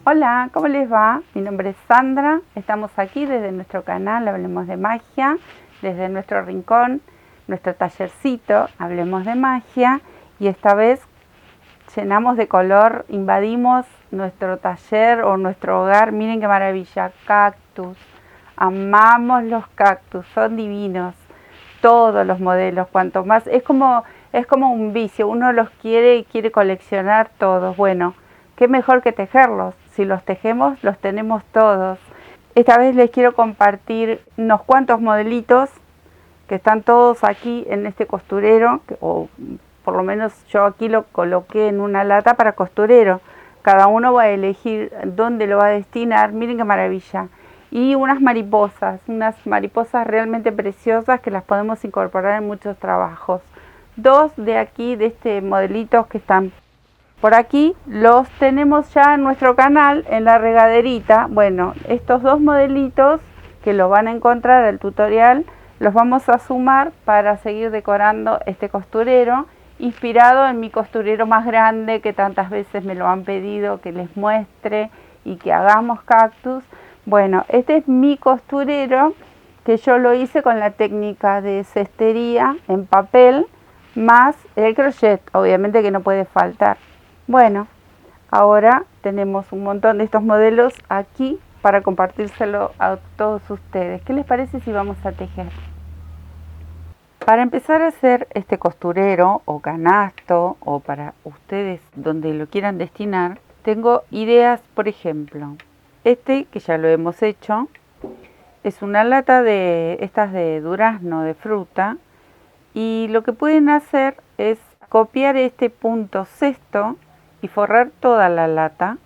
Hola, ¿cómo les va? Mi nombre es Sandra, estamos aquí desde nuestro canal Hablemos de Magia, desde nuestro rincón, nuestro tallercito Hablemos de Magia, y esta vez llenamos de color, invadimos nuestro taller o nuestro hogar. Miren qué maravilla, cactus, amamos los cactus, son divinos, todos los modelos, cuanto más, es como un vicio, uno los quiere y quiere coleccionar todos. Bueno, qué mejor que tejerlos, si los tejemos los tenemos todos. Esta vez les quiero compartir unos cuantos modelitos que están todos aquí en este costurero, o por lo menos yo aquí lo coloqué en una lata para costurero. Cada uno va a elegir dónde lo va a destinar. Miren qué maravilla. Y unas mariposas realmente preciosas que las podemos incorporar en muchos trabajos. Dos de aquí, de este modelito que están por aquí, los tenemos ya en nuestro canal, en la regaderita. Bueno, estos dos modelitos que lo van a encontrar el tutorial, los vamos a sumar para seguir decorando este costurero, inspirado en mi costurero más grande que tantas veces me lo han pedido que les muestre y que hagamos cactus. Bueno, este es mi costurero que yo lo hice con la técnica de cestería en papel más el crochet, obviamente que no puede faltar. Bueno, ahora tenemos un montón de estos modelos aquí para compartírselo a todos ustedes. ¿Qué les parece si vamos a tejer? Para empezar a hacer este costurero o canasto, o para ustedes donde lo quieran destinar, tengo ideas. Por ejemplo, este que ya lo hemos hecho, es una lata de estas de durazno, de fruta, y lo que pueden hacer es copiar este punto cesto y forrar toda la lata.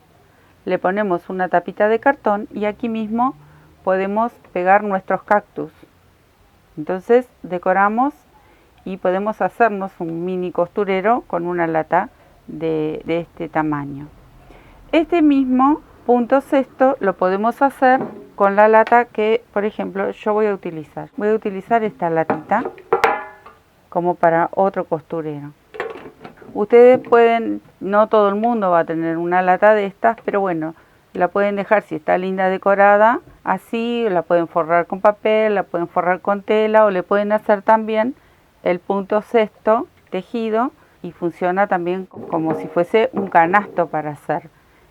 Le ponemos una tapita de cartón y aquí mismo podemos pegar nuestros cactus. Entonces decoramos y podemos hacernos un mini costurero con una lata de este tamaño. Este mismo punto cesto lo podemos hacer con la lata que, por ejemplo, yo voy a utilizar. Voy a utilizar esta latita como para otro costurero. Ustedes pueden, no todo el mundo va a tener una lata de estas, pero bueno, la pueden dejar si está linda decorada, así, la pueden forrar con papel, la pueden forrar con tela, o le pueden hacer también el punto cesto tejido y funciona también como si fuese un canasto para hacer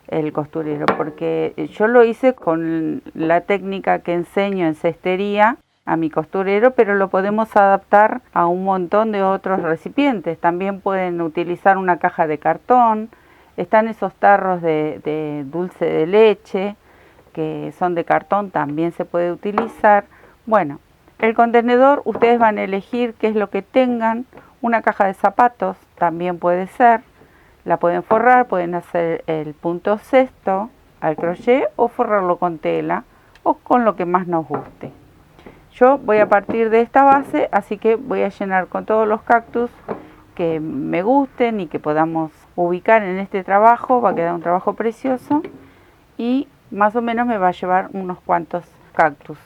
el costurero, porque yo lo hice con la técnica que enseño en cestería a mi costurero, pero lo podemos adaptar a un montón de otros recipientes. También pueden utilizar una caja de cartón. Están esos tarros de dulce de leche que son de cartón, también se puede utilizar. Bueno, el contenedor ustedes van a elegir qué es lo que tengan. Una caja de zapatos también puede ser. La pueden forrar, pueden hacer el punto cesto al crochet o forrarlo con tela o con lo que más nos guste. Yo voy a partir de esta base, así que voy a llenar con todos los cactus que me gusten y que podamos ubicar en este trabajo. Va a quedar un trabajo precioso y más o menos me va a llevar unos cuantos cactus.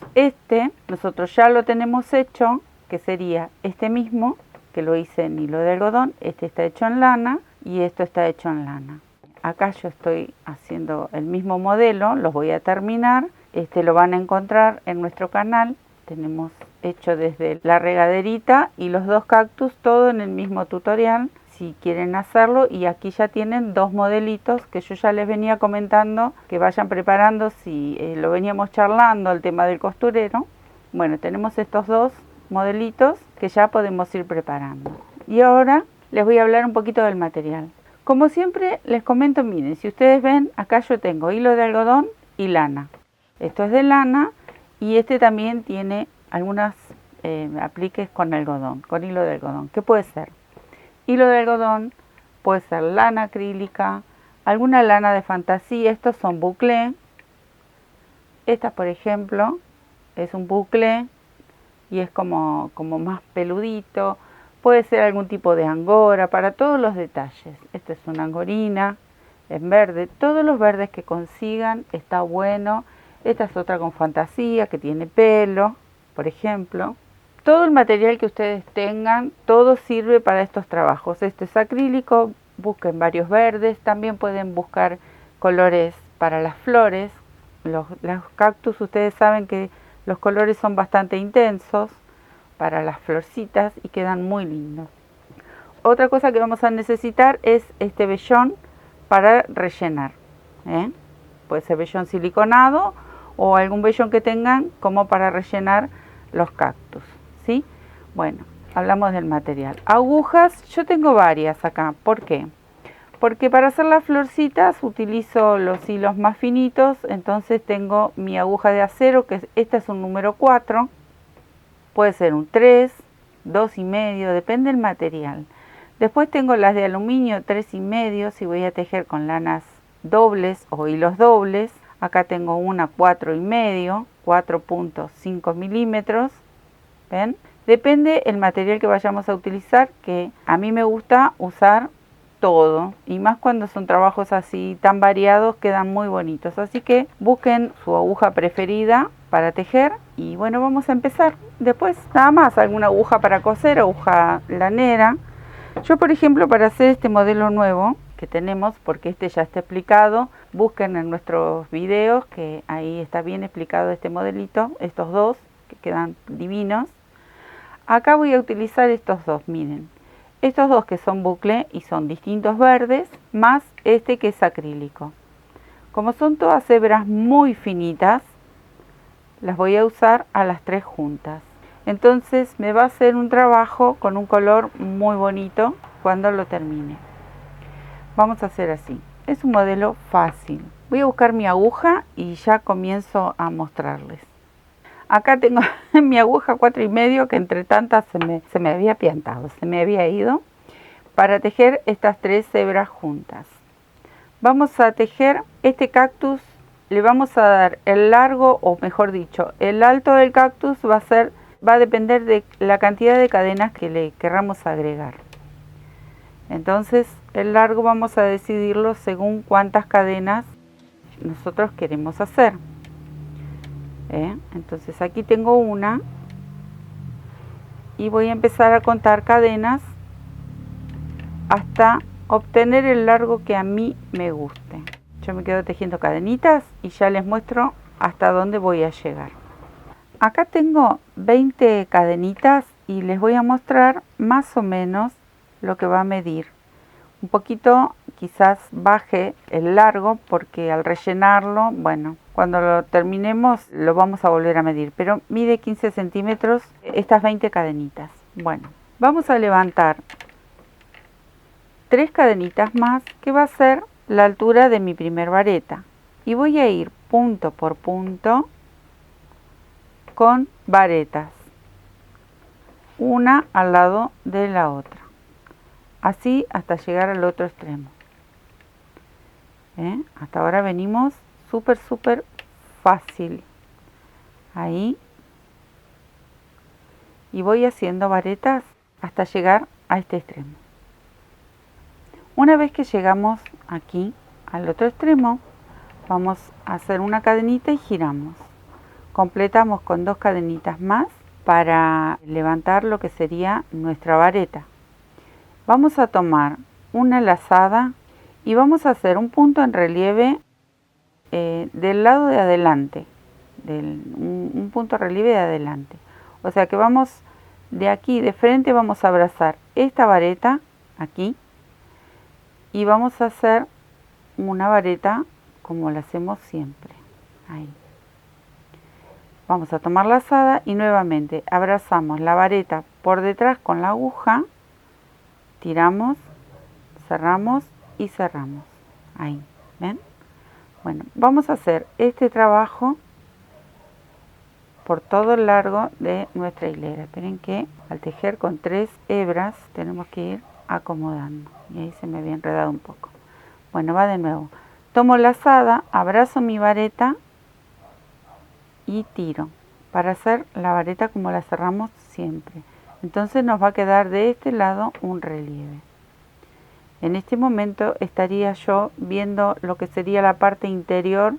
Nosotros ya lo tenemos hecho, que sería este mismo, que lo hice en hilo de algodón. Este está hecho en lana y esto está hecho en lana. Acá yo estoy haciendo el mismo modelo, los voy a terminar. Lo van a encontrar en nuestro canal. Tenemos hecho desde la regaderita y los dos cactus, todo en el mismo tutorial, si quieren hacerlo. Y aquí ya tienen dos modelitos que yo ya les venía comentando que vayan preparando, si lo veníamos charlando, el tema del costurero. Bueno, tenemos estos dos modelitos que ya podemos ir preparando. Y ahora les voy a hablar un poquito del material. Como siempre les comento, miren, si ustedes ven, acá yo tengo hilo de algodón y lana. Esto es de lana. Y también tiene algunas apliques con algodón, con hilo de algodón. ¿Qué puede ser? Hilo de algodón, puede ser lana acrílica, alguna lana de fantasía. Estos son bouclé. Esta, por ejemplo, es un bouclé y es como más peludito. Puede ser algún tipo de angora, para todos los detalles. Esta es una angorina en verde. Todos los verdes que consigan está bueno. Esta es otra con fantasía, que tiene pelo, por ejemplo. Todo el material que ustedes tengan, todo sirve para estos trabajos. Este es acrílico, busquen varios verdes. También pueden buscar colores para las flores. Los cactus, ustedes saben que los colores son bastante intensos para las florcitas y quedan muy lindos. Otra cosa que vamos a necesitar es este vellón para rellenar. Puede ser vellón siliconado o algún vellón que tengan como para rellenar los cactus, ¿sí? Bueno, hablamos del material. Agujas, yo tengo varias acá. ¿Por qué? Porque para hacer las florcitas utilizo los hilos más finitos, entonces tengo mi aguja de acero, que esta es un número 4, puede ser un 3, 2,5, depende del material. Después tengo las de aluminio 3,5, si voy a tejer con lanas dobles o hilos dobles. Acá tengo una 4,5, 4,5 milímetros, ¿ven? Depende el material que vayamos a utilizar, que a mí me gusta usar todo, y más cuando son trabajos así tan variados, quedan muy bonitos. Así que busquen su aguja preferida para tejer y bueno, vamos a empezar. Después nada más, alguna aguja para coser, aguja lanera. Yo, por ejemplo, para hacer este modelo nuevo que tenemos, porque este ya está explicado, busquen en nuestros videos que ahí está bien explicado este modelito, estos dos que quedan divinos. Acá voy a utilizar estos dos, miren, estos dos que son bucle y son distintos verdes, más este que es acrílico. Como son todas hebras muy finitas, las voy a usar a las tres juntas. Entonces me va a hacer un trabajo con un color muy bonito cuando lo termine. Vamos a hacer así. Es un modelo fácil. Voy a buscar mi aguja y ya comienzo a mostrarles. Acá tengo mi aguja 4,5 que entre tantas se me había piantado, se me había ido, para tejer estas tres hebras juntas. Vamos a tejer este cactus, le vamos a dar el largo, o mejor dicho, el alto del cactus va a depender de la cantidad de cadenas que le querramos agregar. Entonces el largo vamos a decidirlo según cuántas cadenas nosotros queremos hacer. Entonces aquí tengo una y voy a empezar a contar cadenas hasta obtener el largo que a mí me guste. Yo me quedo tejiendo cadenitas y ya les muestro hasta dónde voy a llegar. Acá tengo 20 cadenitas y les voy a mostrar más o menos lo que va a medir. Un poquito quizás baje el largo porque al rellenarlo, bueno, cuando lo terminemos lo vamos a volver a medir, pero mide 15 centímetros estas 20 cadenitas. Bueno, vamos a levantar 3 cadenitas más, que va a ser la altura de mi primer vareta, y voy a ir punto por punto con varetas, una al lado de la otra, así hasta llegar al otro extremo. Hasta ahora venimos súper fácil. Ahí, y voy haciendo varetas hasta llegar a este extremo. Una vez que llegamos aquí al otro extremo, vamos a hacer una cadenita y giramos. Completamos con 2 cadenitas más para levantar lo que sería nuestra vareta. Vamos a tomar una lazada y vamos a hacer un punto en relieve del lado de adelante, un punto en relieve de adelante. O sea que vamos de aquí de frente, vamos a abrazar esta vareta aquí y vamos a hacer una vareta como la hacemos siempre. Ahí. Vamos a tomar lazada y nuevamente abrazamos la vareta por detrás con la aguja, tiramos, cerramos y cerramos. Ahí, ¿ven? Bueno, vamos a hacer este trabajo por todo el largo de nuestra hilera. Esperen que al tejer con 3 hebras tenemos que ir acomodando. Y ahí se me había enredado un poco. Bueno, va de nuevo. Tomo lazada, abrazo mi vareta y tiro para hacer la vareta como la cerramos siempre. Entonces nos va a quedar de este lado un relieve. En este momento estaría yo viendo lo que sería la parte interior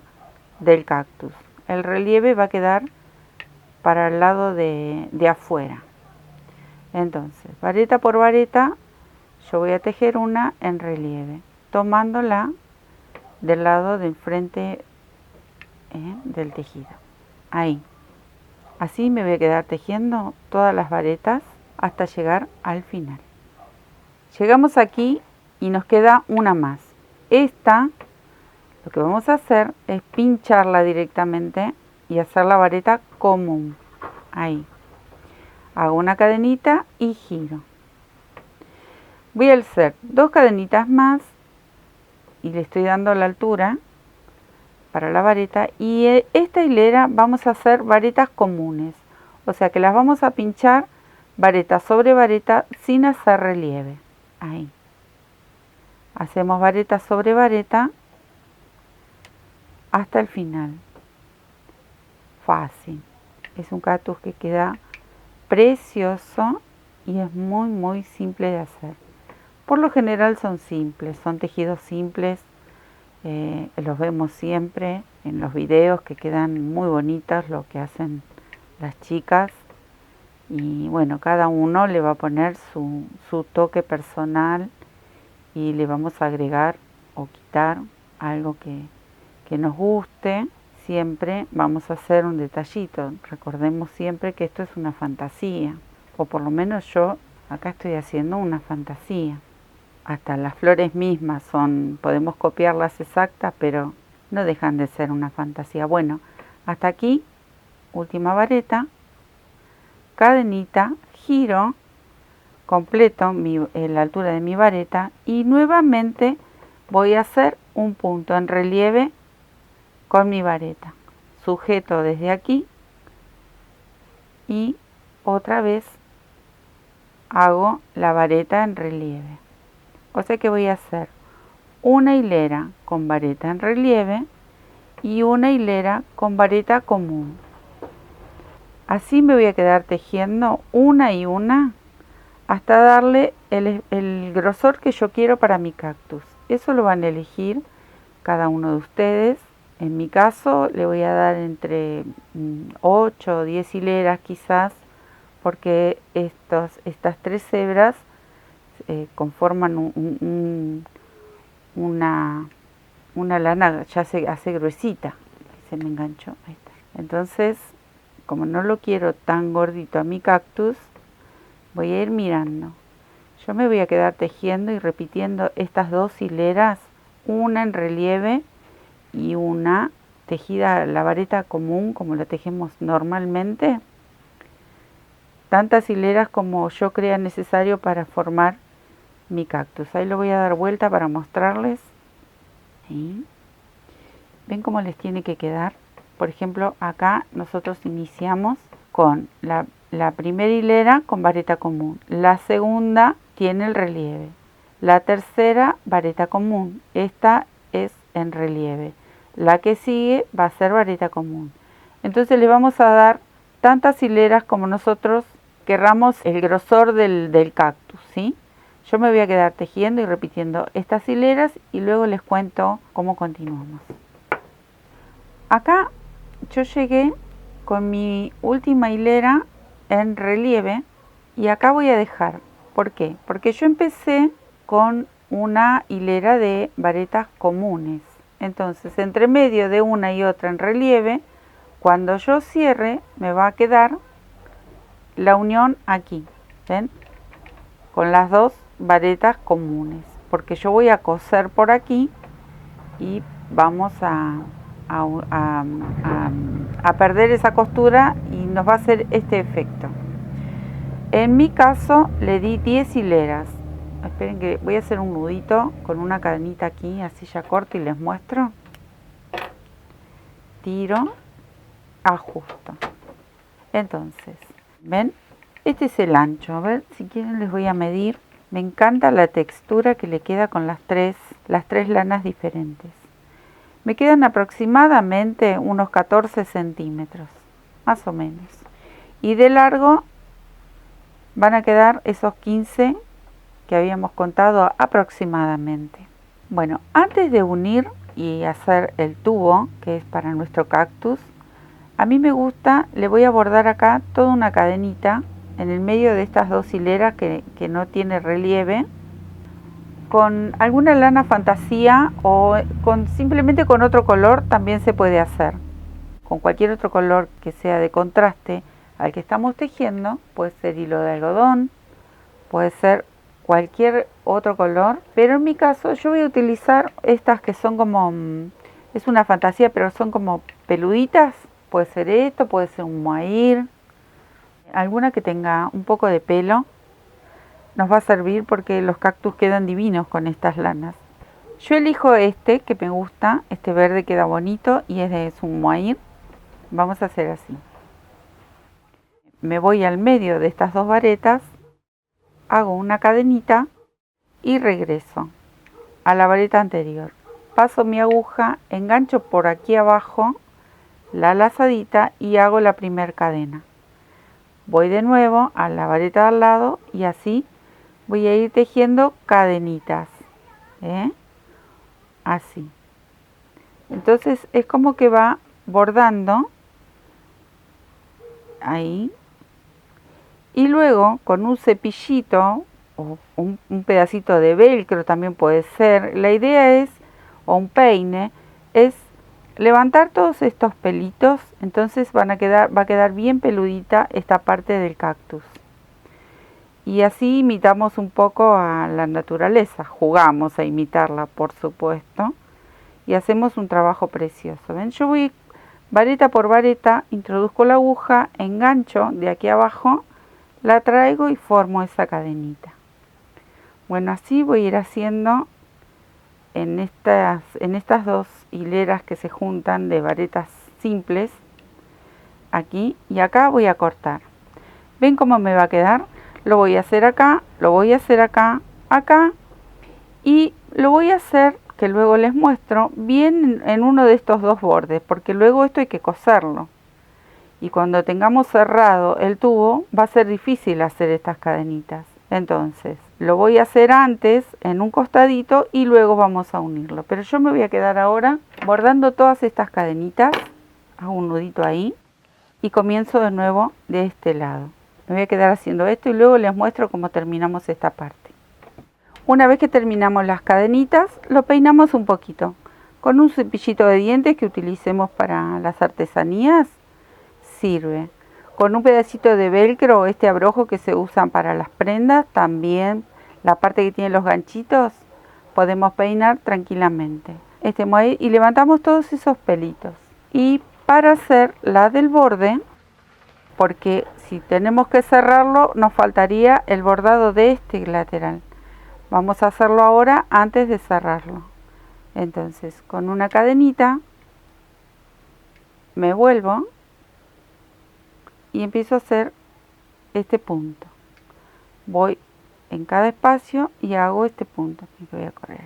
del cactus. El relieve va a quedar para el lado de afuera. Entonces, vareta por vareta, yo voy a tejer una en relieve, tomándola del lado del frente del tejido. Ahí. Así me voy a quedar tejiendo todas las varetas hasta llegar al final. Llegamos aquí y nos queda una más. Esta, lo que vamos a hacer es pincharla directamente y hacer la vareta común. Ahí. Hago una cadenita y giro. Voy a hacer 2 cadenitas más y le estoy dando la altura para la vareta, y esta hilera vamos a hacer varetas comunes, o sea que las vamos a pinchar vareta sobre vareta sin hacer relieve. Ahí hacemos vareta sobre vareta hasta el final. Fácil, es un cactus que queda precioso y es muy simple de hacer. Por lo general son simples, son tejidos simples. Los vemos siempre en los videos que quedan muy bonitas lo que hacen las chicas, y bueno, cada uno le va a poner su toque personal y le vamos a agregar o quitar algo que nos guste. Siempre vamos a hacer un detallito. Recordemos siempre que esto es una fantasía, o por lo menos yo acá estoy haciendo una fantasía. Hasta las flores mismas podemos copiarlas exactas, pero no dejan de ser una fantasía. Bueno, hasta aquí, última vareta, cadenita, giro, completo la altura de mi vareta y nuevamente voy a hacer un punto en relieve con mi vareta. Sujeto desde aquí y otra vez hago la vareta en relieve. O sea que voy a hacer una hilera con vareta en relieve y una hilera con vareta común. Así me voy a quedar tejiendo una y una hasta darle el grosor que yo quiero para mi cactus. Eso lo van a elegir cada uno de ustedes. En mi caso le voy a dar entre 8 o 10 hileras quizás, porque estas 3 hebras conforman una lana, ya se hace gruesita. Se me enganchó. Ahí está. Entonces, como no lo quiero tan gordito a mi cactus, voy a ir mirando. Yo me voy a quedar tejiendo y repitiendo estas 2 hileras, una en relieve y una tejida la vareta común como la tejemos normalmente. Tantas hileras como yo crea necesario para formar mi cactus. Ahí lo voy a dar vuelta para mostrarles. ¿Sí? ¿Ven cómo les tiene que quedar? Por ejemplo, acá nosotros iniciamos con la primera hilera con vareta común. La segunda tiene el relieve. La tercera, vareta común. Esta es en relieve. La que sigue va a ser vareta común. Entonces le vamos a dar tantas hileras como nosotros querramos el grosor del cactus, ¿sí? Yo me voy a quedar tejiendo y repitiendo estas hileras y luego les cuento cómo continuamos. Acá yo llegué con mi última hilera en relieve y acá voy a dejar. ¿Por qué? Porque yo empecé con una hilera de varetas comunes. Entonces, entre medio de una y otra en relieve, cuando yo cierre, me va a quedar la unión aquí, ¿ven? Con las 2 varetas comunes, porque yo voy a coser por aquí y vamos a perder esa costura y nos va a hacer este efecto. En mi caso le di 10 hileras. Esperen que voy a hacer un nudito con una cadenita aquí, así ya corto y les muestro. Tiro, ajusto. Entonces, ¿ven? Este es el ancho. A ver, si quieren les voy a medir. Me encanta la textura que le queda con las tres lanas diferentes. Me quedan aproximadamente unos 14 centímetros, más o menos. Y de largo van a quedar esos 15 que habíamos contado aproximadamente. Bueno, antes de unir y hacer el tubo, que es para nuestro cactus, a mí me gusta, le voy a bordar acá toda una cadenita en el medio de estas 2 hileras que no tiene relieve. con alguna lana fantasía o simplemente con otro color también se puede hacer. Con cualquier otro color que sea de contraste al que estamos tejiendo, puede ser hilo de algodón, puede ser cualquier otro color, pero en mi caso yo voy a utilizar estas que son como, es una fantasía, pero son como peluditas. Puede ser esto, puede ser un mohair, alguna que tenga un poco de pelo. Nos va a servir porque los cactus quedan divinos con estas lanas. Yo elijo este que me gusta, este verde queda bonito y es un mohair. Vamos a hacer así. Me voy al medio de estas dos varetas, hago una cadenita y regreso a la vareta anterior. Paso mi aguja, engancho por aquí abajo la lazadita y hago la primera cadena. Voy de nuevo a la vareta de al lado y así voy a ir tejiendo cadenitas, así. Entonces es como que va bordando ahí, y luego con un cepillito o un pedacito de velcro también puede ser, la idea es, o un peine, es levantar todos estos pelitos. Entonces va a quedar bien peludita esta parte del cactus. Y así imitamos un poco a la naturaleza, jugamos a imitarla, por supuesto, y hacemos un trabajo precioso. ¿Ven? Yo voy vareta por vareta, introduzco la aguja, engancho de aquí abajo, la traigo y formo esa cadenita. Bueno, así voy a ir haciendo en estas dos hileras que se juntan de varetas simples, aquí y acá voy a cortar. ¿Ven cómo me va a quedar? Lo voy a hacer acá, lo voy a hacer acá, acá, y lo voy a hacer, que luego les muestro, bien en uno de estos dos bordes, porque luego esto hay que coserlo. Y cuando tengamos cerrado el tubo, va a ser difícil hacer estas cadenitas. Entonces, lo voy a hacer antes en un costadito y luego vamos a unirlo. Pero yo me voy a quedar ahora bordando todas estas cadenitas, hago un nudito ahí y comienzo de nuevo de este lado. Me voy a quedar haciendo esto y luego les muestro cómo terminamos esta parte. Una vez que terminamos las cadenitas, lo peinamos un poquito. Con un cepillito de dientes que utilicemos para las artesanías, sirve. Con un pedacito de velcro, este abrojo que se usan para las prendas, también la parte que tiene los ganchitos, podemos peinar tranquilamente. Y levantamos todos esos pelitos. Y para hacer la del borde, porque si tenemos que cerrarlo, nos faltaría el bordado de este lateral. Vamos a hacerlo ahora antes de cerrarlo. Entonces, con una cadenita, me vuelvo y empiezo a hacer este punto. Voy en cada espacio y hago este punto que voy a correr.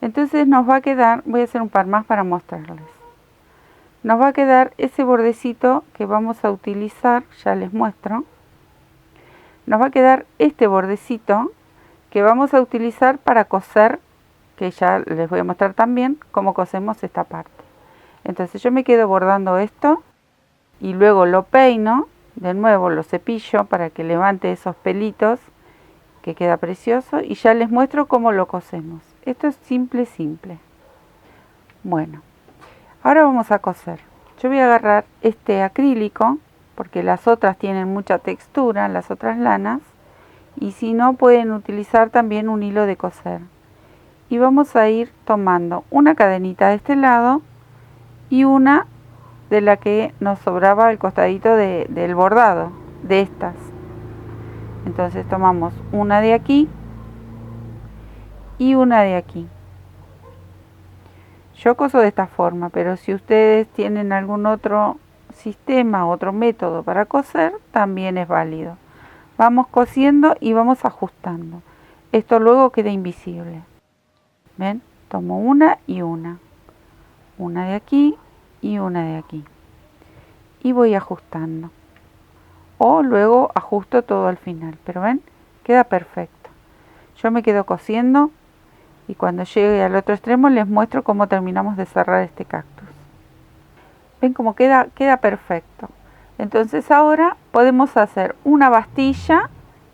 Entonces nos va a quedar, voy a hacer un par más para mostrarles. Nos va a quedar ese bordecito que vamos a utilizar, ya les muestro. Nos va a quedar este bordecito que vamos a utilizar para coser, que ya les voy a mostrar también cómo cosemos esta parte. Entonces yo me quedo bordando esto y luego lo peino, de nuevo lo cepillo para que levante esos pelitos, que queda precioso, y ya les muestro cómo lo cosemos. Esto es simple. Bueno, ahora vamos a coser. Yo voy a agarrar este acrílico, porque las otras tienen mucha textura, las otras lanas, y si no pueden utilizar también un hilo de coser. Y vamos a ir tomando una cadenita de este lado y una de la que nos sobraba el costadito del bordado, de estas. Entonces tomamos una de aquí y una de aquí. Yo coso de esta forma, pero si ustedes tienen algún otro sistema, otro método para coser, también es válido. Vamos cosiendo y vamos ajustando. Esto luego queda invisible. ¿Ven? Tomo una y una. Una de aquí y una de aquí. Y voy ajustando. O luego ajusto todo al final. Pero ven, queda perfecto. Yo me quedo cosiendo y cuando llegue al otro extremo les muestro cómo terminamos de cerrar este cactus. ¿Ven cómo queda? Queda perfecto. Entonces ahora podemos hacer una bastilla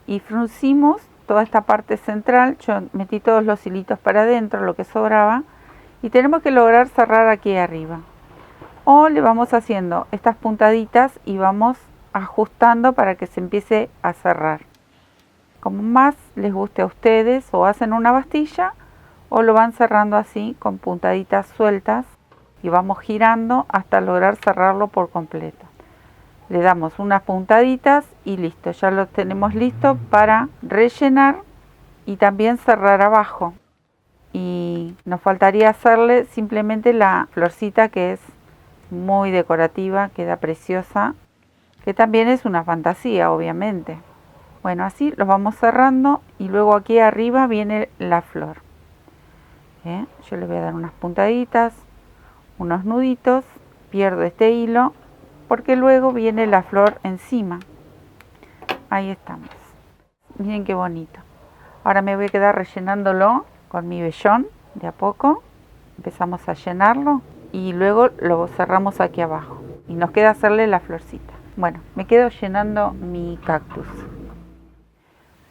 y fruncimos toda esta parte central, yo metí todos los hilitos para adentro, lo que sobraba, y tenemos que lograr cerrar aquí arriba. O le vamos haciendo estas puntaditas y vamos ajustando para que se empiece a cerrar. Como más les guste a ustedes, o hacen una bastilla o lo van cerrando así con puntaditas sueltas y vamos girando hasta lograr cerrarlo por completo. Le damos unas puntaditas y listo, ya lo tenemos listo para rellenar y también cerrar abajo. Y nos faltaría hacerle simplemente la florcita, que es muy decorativa, queda preciosa, que también es una fantasía, obviamente. Bueno, así los vamos cerrando y luego aquí arriba viene la flor. Yo le voy a dar unas puntaditas, unos nuditos, pierdo este hilo porque luego viene la flor encima. Ahí estamos. Miren qué bonito. Ahora me voy a quedar rellenándolo con mi vellón de a poco. Empezamos a llenarlo y luego lo cerramos aquí abajo y nos queda hacerle la florcita. Bueno, me quedo llenando mi cactus.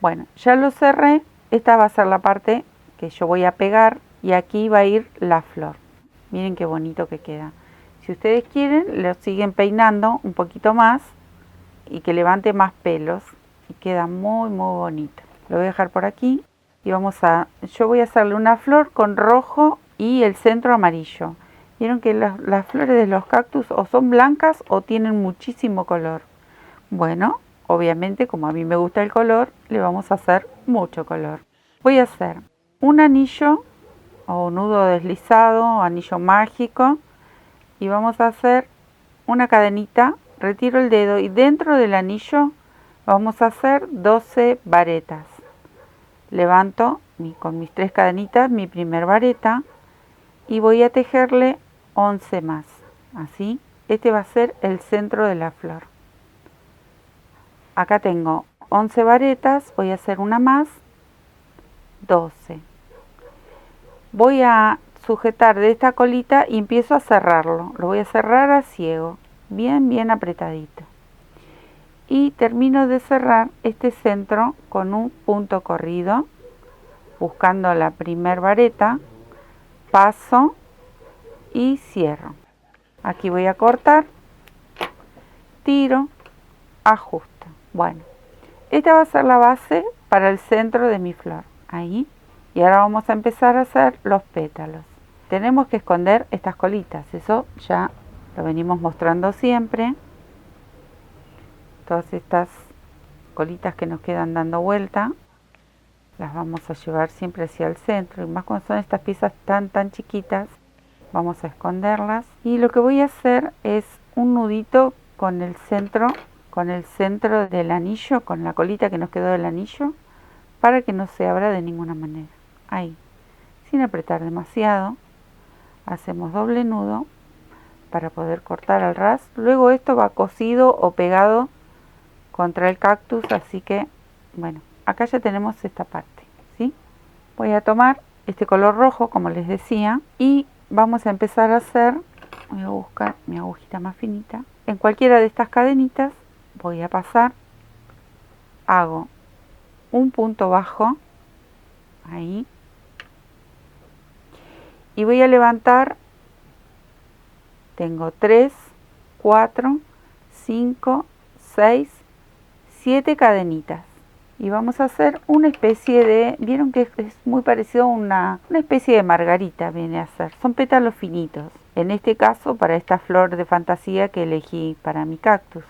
Bueno, ya lo cerré. Esta va a ser la parte que yo voy a pegar y aquí va a ir la flor. Miren qué bonito que queda. Si ustedes quieren, lo siguen peinando un poquito más y que levante más pelos y queda muy bonito. Lo voy a dejar por aquí y yo voy a hacerle una flor con rojo y el centro amarillo. Vieron que las flores de los cactus o son blancas o tienen muchísimo color. Bueno, obviamente como a mí me gusta el color, le vamos a hacer mucho color. Voy a hacer un anillo o nudo deslizado, anillo mágico, y vamos a hacer una cadenita. Retiro el dedo y dentro del anillo vamos a hacer 12 varetas. Levanto con mis 3 cadenitas mi primer vareta y voy a tejerle 11 más. Así, este va a ser el centro de la flor. Acá tengo 11 varetas, voy a hacer una más, 12. Voy a sujetar de esta colita y empiezo a cerrarlo. Lo voy a cerrar a ciego, bien apretadito. Y termino de cerrar este centro con un punto corrido, buscando la primer vareta, paso y cierro. Aquí voy a cortar, tiro, ajusto. Bueno, esta va a ser la base para el centro de mi flor. Ahí. Y ahora vamos a empezar a hacer los pétalos. Tenemos que esconder estas colitas, eso ya lo venimos mostrando siempre. Todas estas colitas que nos quedan dando vuelta, las vamos a llevar siempre hacia el centro. Y más cuando son estas piezas tan chiquitas, vamos a esconderlas. Y lo que voy a hacer es un nudito con el centro del anillo, con la colita que nos quedó del anillo, para que no se abra de ninguna manera. Ahí, sin apretar demasiado, hacemos doble nudo para poder cortar al ras. Luego esto va cosido o pegado contra el cactus, así que bueno, acá ya tenemos esta parte, ¿sí? Voy a tomar este color rojo, como les decía, y vamos a empezar a hacer, voy a buscar mi agujita más finita, en cualquiera de estas cadenitas voy a pasar, hago un punto bajo, ahí, y voy a levantar, tengo 3, 4, 5, 6, 7 cadenitas. Y vamos a hacer una especie de, vieron que es muy parecido a una especie de margarita, viene a ser. Son pétalos finitos. En este caso, para esta flor de fantasía que elegí para mi cactus.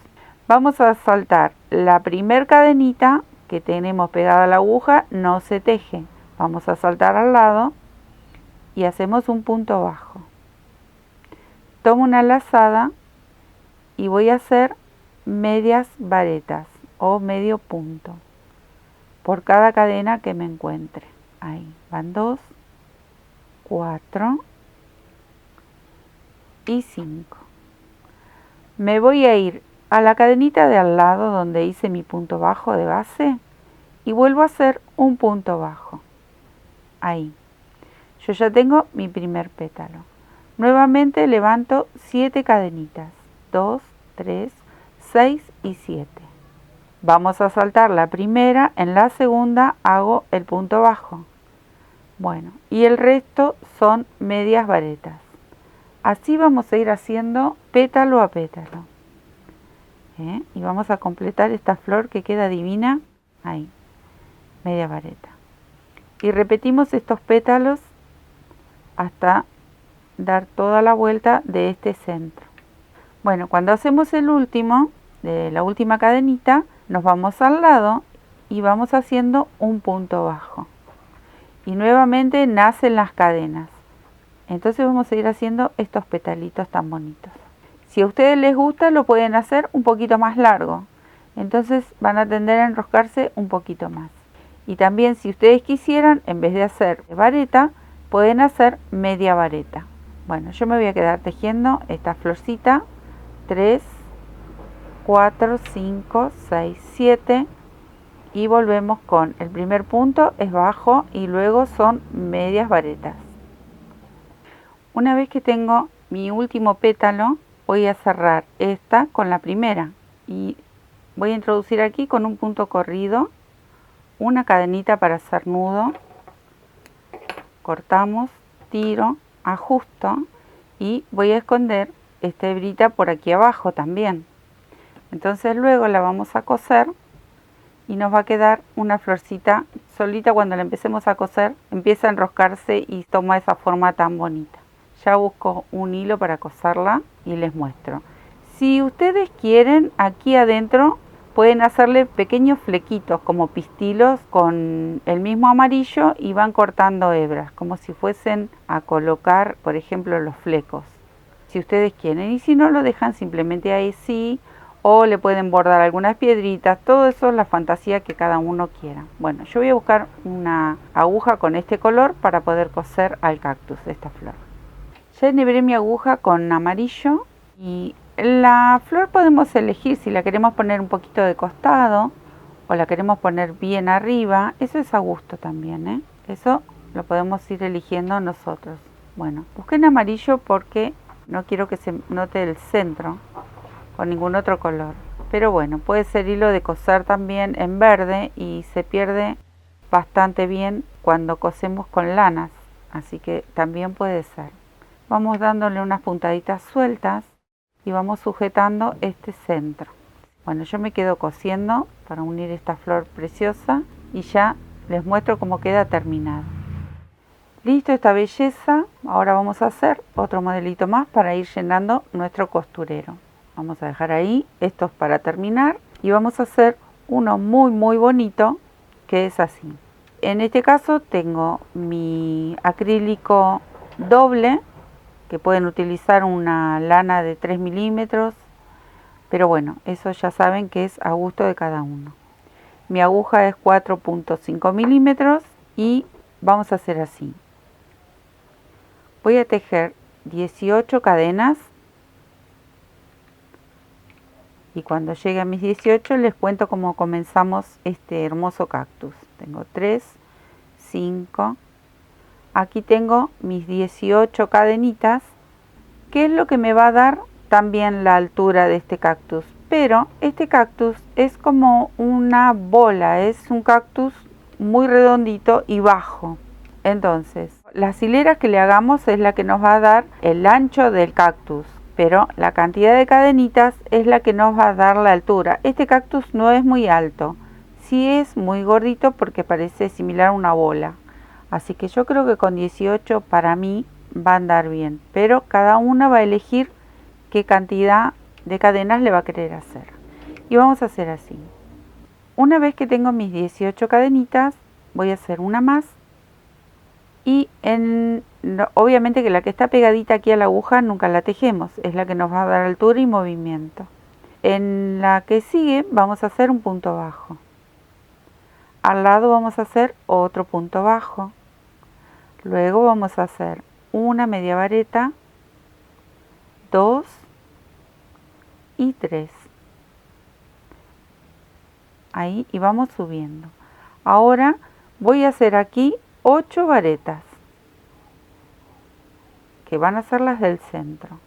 Vamos a saltar la primer cadenita que tenemos pegada a la aguja, no se teje. Vamos a saltar al lado y hacemos un punto bajo. Tomo una lazada y voy a hacer medias varetas o medio punto por cada cadena que me encuentre. Ahí van 2, 4 y 5. Me voy a ir a la cadenita de al lado donde hice mi punto bajo de base y vuelvo a hacer un punto bajo. Ahí. Yo ya tengo mi primer pétalo. Nuevamente levanto 7 cadenitas. 2, 3, 6 y 7. Vamos a saltar la primera, en la segunda hago el punto bajo. Bueno, y el resto son medias varetas. Así vamos a ir haciendo pétalo a pétalo. Y vamos a completar esta flor que queda divina. Ahí, media vareta. Y repetimos estos pétalos hasta dar toda la vuelta de este centro. Bueno, cuando hacemos el último, de la última cadenita, nos vamos al lado y vamos haciendo un punto bajo. Y nuevamente nacen las cadenas. Entonces vamos a ir haciendo estos petalitos tan bonitos. Si a ustedes les gusta, lo pueden hacer un poquito más largo. Entonces van a tender a enroscarse un poquito más. Y también si ustedes quisieran, en vez de hacer vareta, pueden hacer media vareta. Bueno, yo me voy a quedar tejiendo esta florcita. 3, 4, 5, 6, 7 y volvemos con el primer punto es bajo y luego son medias varetas. Una vez que tengo mi último pétalo, voy a cerrar esta con la primera y voy a introducir aquí con un punto corrido una cadenita para hacer nudo. Cortamos, tiro, ajusto y voy a esconder esta hebrita por aquí abajo también. Entonces luego la vamos a coser y nos va a quedar una florcita solita. Cuando la empecemos a coser empieza a enroscarse y toma esa forma tan bonita. Ya busco un hilo para coserla y les muestro. Si ustedes quieren, aquí adentro pueden hacerle pequeños flequitos como pistilos con el mismo amarillo y van cortando hebras como si fuesen a colocar, por ejemplo, los flecos. Si ustedes quieren, y si no, lo dejan simplemente ahí sí, o le pueden bordar algunas piedritas. Todo eso es la fantasía que cada uno quiera. Bueno, yo voy a buscar una aguja con este color para poder coser al cactus de esta flor. Ya enhebré mi aguja con amarillo y la flor podemos elegir si la queremos poner un poquito de costado o la queremos poner bien arriba. Eso es a gusto también, Eso lo podemos ir eligiendo nosotros. Bueno, busqué en amarillo porque no quiero que se note el centro con ningún otro color. Pero bueno, puede ser hilo de coser también en verde y se pierde bastante bien cuando cosemos con lanas. Así que también puede ser. Vamos dándole unas puntaditas sueltas y vamos sujetando este centro. Bueno, yo me quedo cosiendo para unir esta flor preciosa y ya les muestro cómo queda terminado. Listo esta belleza, ahora vamos a hacer otro modelito más para ir llenando nuestro costurero. Vamos a dejar ahí estos para terminar y vamos a hacer uno muy bonito que es así. En este caso tengo mi acrílico doble, que pueden utilizar una lana de 3 milímetros, pero bueno, eso ya saben que es a gusto de cada uno. Mi aguja es 4.5 milímetros y vamos a hacer así. Voy a tejer 18 cadenas y cuando llegue a mis 18 les cuento cómo comenzamos este hermoso cactus. Tengo 3, 5, aquí tengo mis 18 cadenitas, que es lo que me va a dar también la altura de este cactus. Pero este cactus es como una bola, es un cactus muy redondito y bajo. Entonces, las hileras que le hagamos es la que nos va a dar el ancho del cactus, pero la cantidad de cadenitas es la que nos va a dar la altura. Este cactus no es muy alto, sí es muy gordito porque parece similar a una bola. Así que yo creo que con 18 para mí va a andar bien, pero cada una va a elegir qué cantidad de cadenas le va a querer hacer. Y vamos a hacer así. Una vez que tengo mis 18 cadenitas, voy a hacer una más. Y obviamente que la que está pegadita aquí a la aguja nunca la tejemos, es la que nos va a dar altura y movimiento. En la que sigue vamos a hacer un punto bajo. Al lado vamos a hacer otro punto bajo. Luego vamos a hacer una media vareta, 2 y 3. Ahí y vamos subiendo. Ahora voy a hacer aquí 8 varetas, que van a ser las del centro.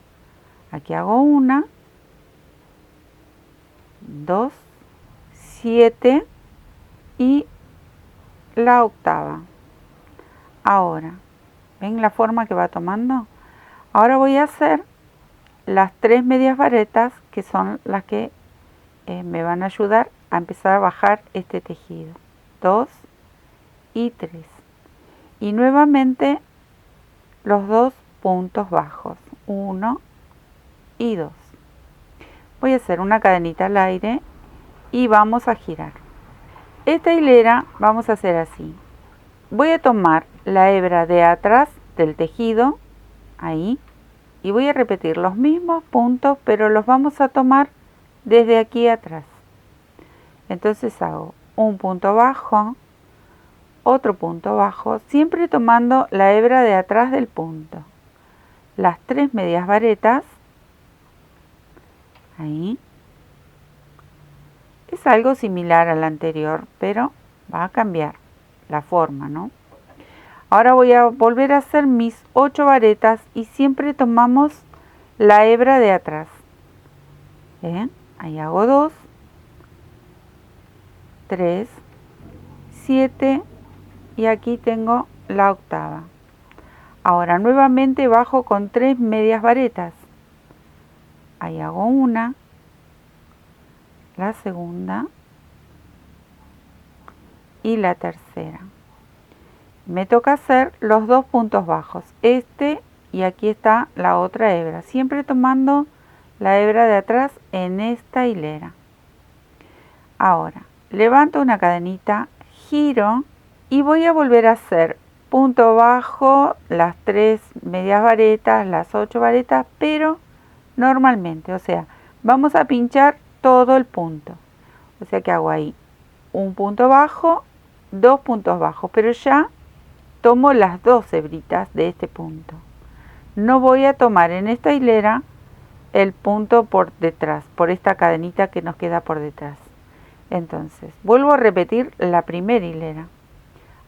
Aquí hago 1, 2, 7 y la octava. Ahora, ¿ven la forma que va tomando? Ahora voy a hacer las 3 medias varetas, que son las que me van a ayudar a empezar a bajar este tejido. 2 y 3. Y nuevamente los 2 puntos bajos. 1 y 2. Voy a hacer una cadenita al aire y vamos a girar. Esta hilera vamos a hacer así. Voy a tomar la hebra de atrás del tejido, ahí, y voy a repetir los mismos puntos, pero los vamos a tomar desde aquí atrás. Entonces hago un punto bajo, otro punto bajo, siempre tomando la hebra de atrás del punto. Las 3 medias varetas, ahí. Es algo similar al anterior, pero va a cambiar la forma, ¿no? Ahora voy a volver a hacer mis 8 varetas y siempre tomamos la hebra de atrás. ¿Ven? Ahí hago 2, 3, 7 y aquí tengo la octava. Ahora nuevamente bajo con 3 medias varetas. Ahí hago una, la segunda y la tercera. Me toca hacer los 2 puntos bajos, este y aquí está la otra hebra, siempre tomando la hebra de atrás en esta hilera. Ahora levanto una cadenita, giro y voy a volver a hacer punto bajo, las 3 medias varetas, las 8 varetas, pero normalmente, o sea, vamos a pinchar todo el punto. O sea que hago ahí un punto bajo, 2 puntos bajos, pero ya tomo las 2 hebritas de este punto. No voy a tomar en esta hilera el punto por detrás, por esta cadenita que nos queda por detrás. Entonces, vuelvo a repetir la primera hilera.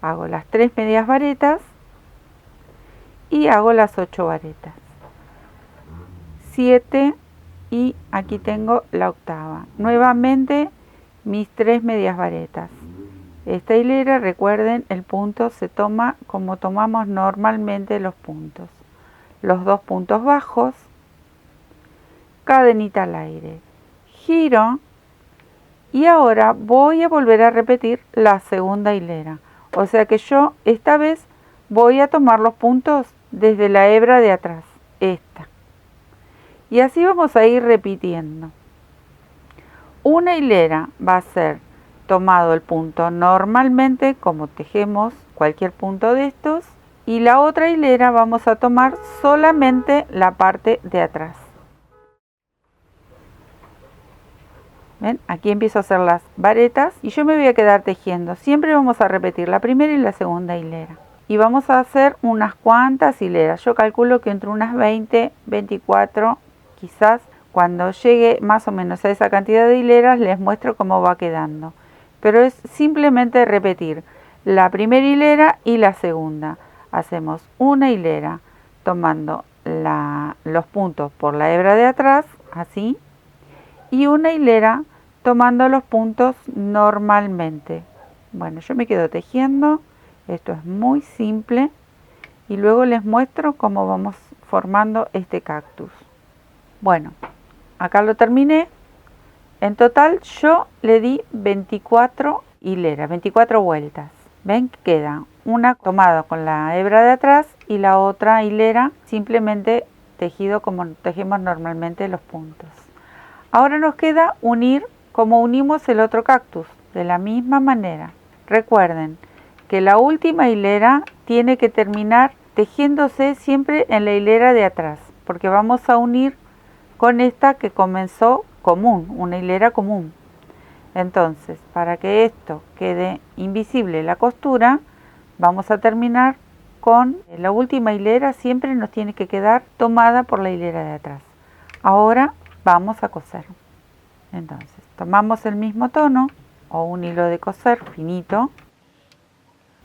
Hago las 3 medias varetas y hago las 8 varetas. 7 y aquí tengo la octava. Nuevamente mis 3 medias varetas. Esta hilera, recuerden, el punto se toma como tomamos normalmente los puntos. Los 2 puntos bajos, cadenita al aire, giro y ahora voy a volver a repetir la segunda hilera. O sea que yo esta vez voy a tomar los puntos desde la hebra de atrás, esta. Y así vamos a ir repitiendo. Una hilera va a ser tomado el punto normalmente como tejemos cualquier punto de estos y la otra hilera vamos a tomar solamente la parte de atrás. ¿Ven? Aquí empiezo a hacer las varetas y yo me voy a quedar tejiendo. Siempre vamos a repetir la primera y la segunda hilera. Y vamos a hacer unas cuantas hileras. Yo calculo que entre unas 20, 24, quizás cuando llegue más o menos a esa cantidad de hileras les muestro cómo va quedando. Pero es simplemente repetir la primera hilera y la segunda. Hacemos una hilera tomando los puntos por la hebra de atrás, así, y una hilera tomando los puntos normalmente. Bueno, yo me quedo tejiendo, esto es muy simple y luego les muestro cómo vamos formando este cactus. Bueno, acá lo terminé. En total yo le di 24 hileras, 24 vueltas. ¿Ven? Queda una tomada con la hebra de atrás y la otra hilera simplemente tejido como tejemos normalmente los puntos. Ahora nos queda unir como unimos el otro cactus, de la misma manera. Recuerden que la última hilera tiene que terminar tejiéndose siempre en la hilera de atrás, porque vamos a unir con esta que comenzó común, una hilera común. Entonces, para que esto quede invisible la costura, vamos a terminar con la última hilera, siempre nos tiene que quedar tomada por la hilera de atrás. Ahora vamos a coser. Entonces, tomamos el mismo tono o un hilo de coser finito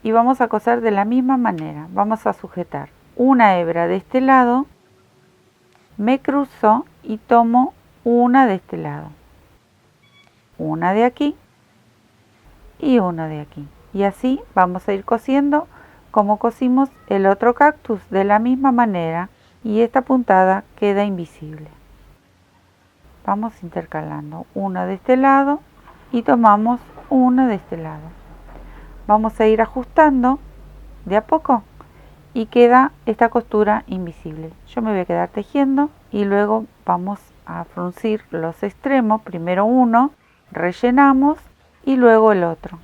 y vamos a coser de la misma manera. Vamos a sujetar una hebra de este lado, me cruzo y tomo una de este lado, una de aquí y uno de aquí. Y así vamos a ir cosiendo como cosimos el otro cactus, de la misma manera, y esta puntada queda invisible. Vamos intercalando una de este lado y tomamos una de este lado. Vamos a ir ajustando de a poco y queda esta costura invisible. Yo me voy a quedar tejiendo y luego vamos a fruncir los extremos, primero uno, rellenamos y luego el otro.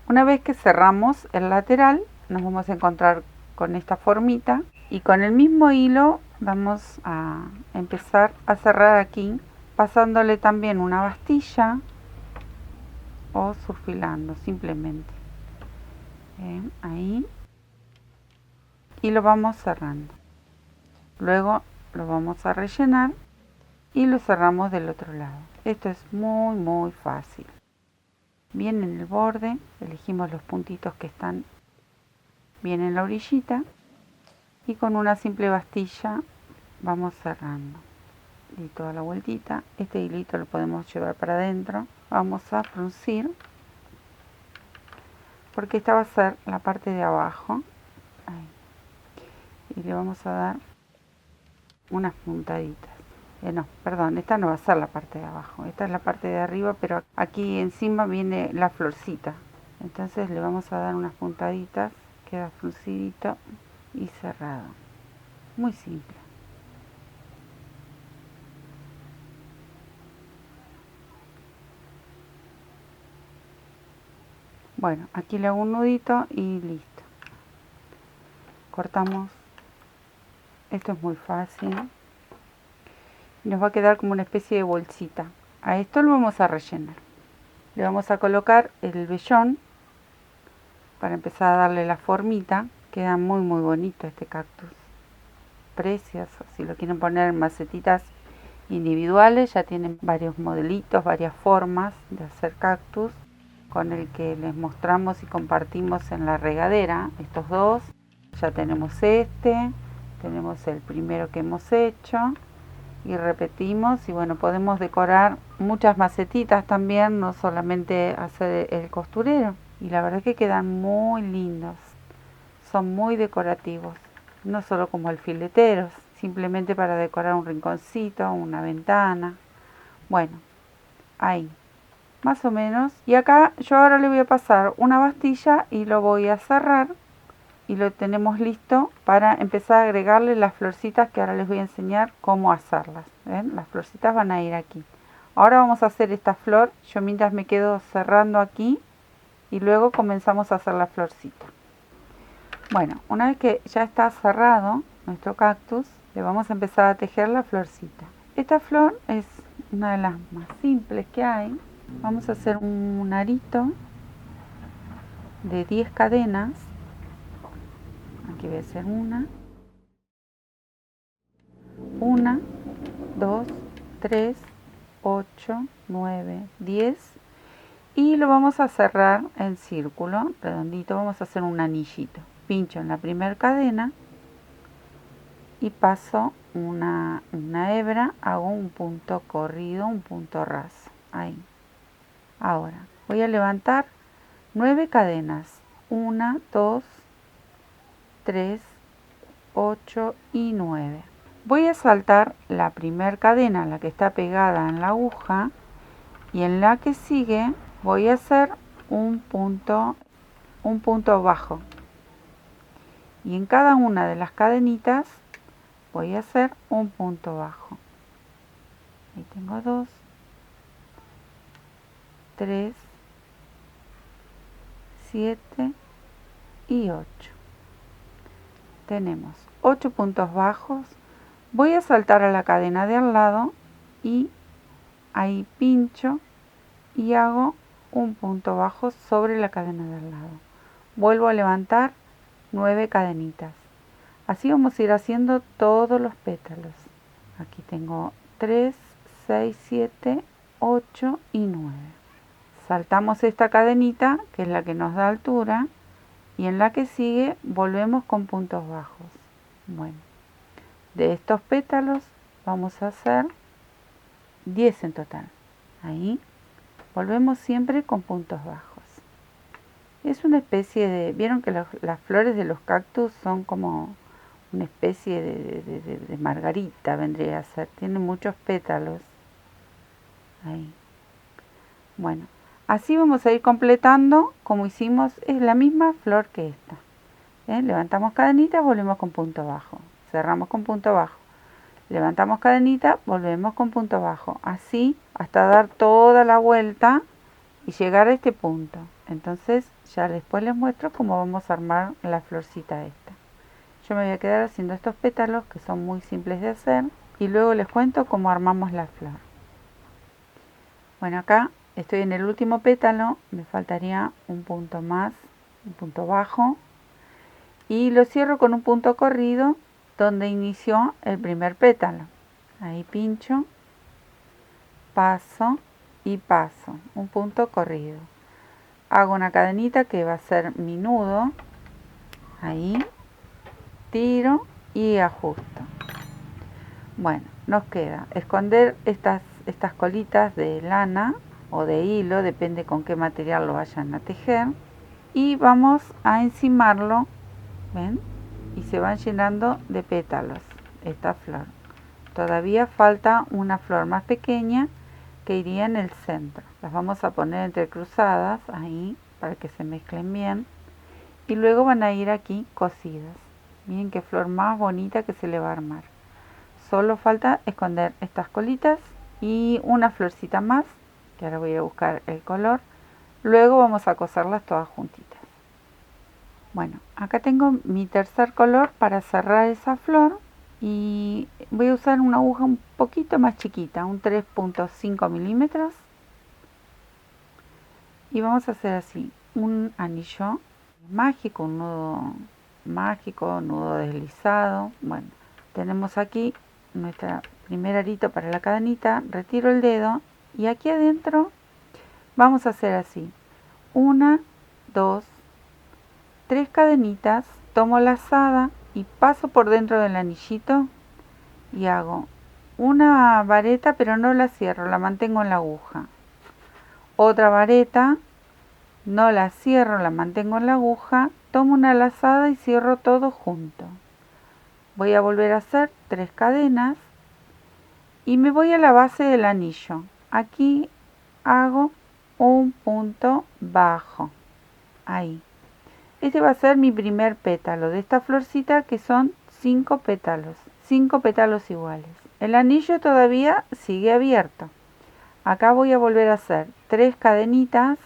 Una vez que cerramos el lateral, nos vamos a encontrar con esta formita y con el mismo hilo vamos a empezar a cerrar aquí, pasándole también una bastilla o surfilando simplemente. Ahí, y lo vamos cerrando. Luego lo vamos a rellenar y lo cerramos del otro lado. Esto es muy fácil. Bien en el borde, elegimos los puntitos que están bien en la orillita y con una simple bastilla vamos cerrando y toda la vueltita. Este hilito lo podemos llevar para adentro. Vamos a fruncir porque esta va a ser la parte de abajo. Ahí. Y le vamos a dar unas puntaditas. No, perdón, esta no va a ser la parte de abajo, esta es la parte de arriba, pero aquí encima viene la florcita. Entonces le vamos a dar unas puntaditas, queda fruncidito y cerrado. Muy simple. Bueno, aquí le hago un nudito y listo. Cortamos. Esto es muy fácil. Nos va a quedar como una especie de bolsita. A esto lo vamos a rellenar. Le vamos a colocar el vellón para empezar a darle la formita. Queda muy bonito este cactus. Precioso. Si lo quieren poner en macetitas individuales, ya tienen varios modelitos, varias formas de hacer cactus, con el que les mostramos y compartimos en la regadera. Estos dos. Ya tenemos este. Tenemos el primero que hemos hecho. Y repetimos, y bueno, podemos decorar muchas macetitas también, no solamente hacer el costurero. Y la verdad que quedan muy lindos, son muy decorativos, no solo como alfileteros, simplemente para decorar un rinconcito, una ventana. Bueno, ahí, más o menos. Y acá yo ahora le voy a pasar una bastilla y lo voy a cerrar. Y lo tenemos listo para empezar a agregarle las florcitas que ahora les voy a enseñar cómo hacerlas. ¿Ven? Las florcitas van a ir aquí. Ahora vamos a hacer esta flor. Yo mientras me quedo cerrando aquí y luego comenzamos a hacer la florcita. Bueno, una vez que ya está cerrado nuestro cactus, le vamos a empezar a tejer la florcita. Esta flor es una de las más simples que hay. Vamos a hacer un arito de 10 cadenas. Aquí voy a hacer una, 2, 3, 8, 9, 10 y lo vamos a cerrar en círculo, redondito, vamos a hacer un anillito. Pincho en la primera cadena y paso una hebra, hago un punto corrido, un punto raso, ahí. Ahora voy a levantar 9 cadenas, 1, 2, 3, 8 y 9. Voy a saltar la primera cadena, la que está pegada en la aguja, y en la que sigue voy a hacer un punto bajo. Y en cada una de las cadenitas voy a hacer un punto bajo. Ahí tengo 2, 3, 7 y 8. Tenemos 8 puntos bajos. Voy a saltar a la cadena de al lado y ahí pincho y hago un punto bajo sobre la cadena de al lado. Vuelvo a levantar 9 cadenitas. Así vamos a ir haciendo todos los pétalos. Aquí tengo 3, 6, 7, 8 y 9. Saltamos esta cadenita, que es la que nos da altura, y en la que sigue volvemos con puntos bajos. Bueno, de estos pétalos vamos a hacer 10 en total. Ahí, Volvemos siempre con puntos bajos. Es una especie de... ¿Vieron que las flores de los cactus son como una especie de margarita, vendría a ser? Tiene muchos pétalos. Ahí. Bueno, así vamos a ir completando como hicimos. Es la misma flor que esta. Levantamos cadenita, volvemos con punto bajo. Cerramos con punto bajo. Levantamos cadenita, volvemos con punto bajo. Así hasta dar toda la vuelta y llegar a este punto. Entonces ya después les muestro cómo vamos a armar la florcita esta. Yo me voy a quedar haciendo estos pétalos que son muy simples de hacer y luego les cuento cómo armamos la flor. Bueno, acá estoy en el último pétalo, me faltaría un punto más, un punto bajo, y lo cierro con un punto corrido donde inició el primer pétalo. Ahí pincho, paso y paso, un punto corrido. Hago una cadenita que va a ser mi nudo, ahí, tiro y ajusto. Bueno, nos queda esconder estas colitas de lana o de hilo, depende con qué material lo vayan a tejer, y vamos a encimarlo, ¿ven? Y se van llenando de pétalos esta flor. Todavía falta una flor más pequeña que iría en el centro. Las vamos a poner entrecruzadas ahí para que se mezclen bien y luego van a ir aquí cosidas. Miren qué flor más bonita que se le va a armar. Solo falta esconder estas colitas y una florcita más, que ahora voy a buscar el color. Luego vamos a coserlas todas juntitas. Bueno, acá tengo mi tercer color para cerrar esa flor y voy a usar una aguja un poquito más chiquita, un 3.5 milímetros. Y vamos a hacer así, un anillo mágico, un nudo mágico, nudo deslizado. Bueno, tenemos aquí nuestra primer arito para la cadenita, retiro el dedo y aquí adentro vamos a hacer así, 1, 2, 3 cadenitas, tomo lazada y paso por dentro del anillito y hago una vareta, pero no la cierro, la mantengo en la aguja. Otra vareta, no la cierro, la mantengo en la aguja, tomo una lazada y cierro todo junto. Voy a volver a hacer 3 cadenas y me voy a la base del anillo. Aquí hago un punto bajo, ahí. Este va a ser mi primer pétalo de esta florcita, que son 5 pétalos, 5 pétalos iguales. El anillo todavía sigue abierto. Acá voy a volver a hacer 3 cadenitas,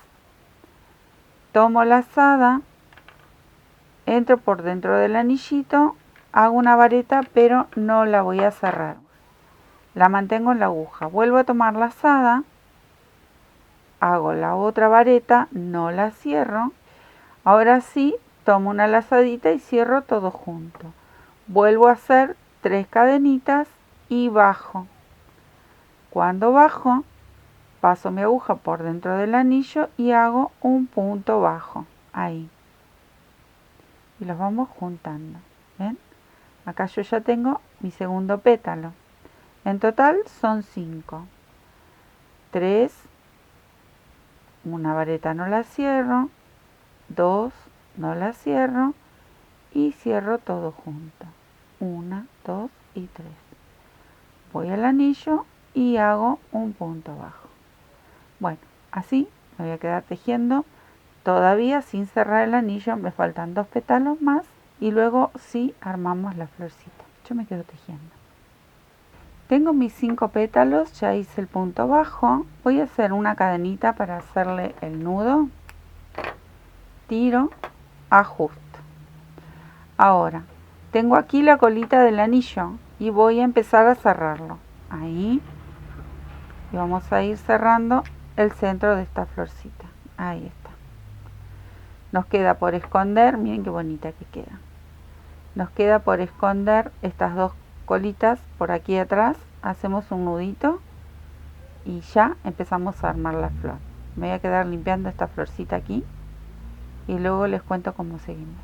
tomo lazada, entro por dentro del anillito, hago una vareta pero no la voy a cerrar. La mantengo en la aguja, vuelvo a tomar lazada, hago la otra vareta, no la cierro. Ahora sí, tomo una lazadita y cierro todo junto. Vuelvo a hacer 3 cadenitas y bajo. Cuando bajo, paso mi aguja por dentro del anillo y hago un punto bajo, ahí. Y los vamos juntando, ¿ven? Acá yo ya tengo mi segundo pétalo. En total son 5. 3, una vareta no la cierro, 2, no la cierro y cierro todo junto. 1, 2 y 3. Voy al anillo y hago un punto bajo. Bueno, así me voy a quedar tejiendo todavía sin cerrar el anillo. Me faltan 2 pétalos más y luego sí armamos la florcita. Yo me quedo tejiendo. Tengo mis 5 pétalos, ya hice el punto bajo. Voy a hacer una cadenita para hacerle el nudo. Tiro, ajusto. Ahora, tengo aquí la colita del anillo y voy a empezar a cerrarlo. Ahí. Y vamos a ir cerrando el centro de esta florcita. Ahí está. Nos queda por esconder, miren qué bonita que queda. Nos queda por esconder estas 2 colitas por aquí atrás. Hacemos un nudito y ya empezamos a armar la flor. Me voy a quedar limpiando esta florcita aquí y luego les cuento cómo seguimos.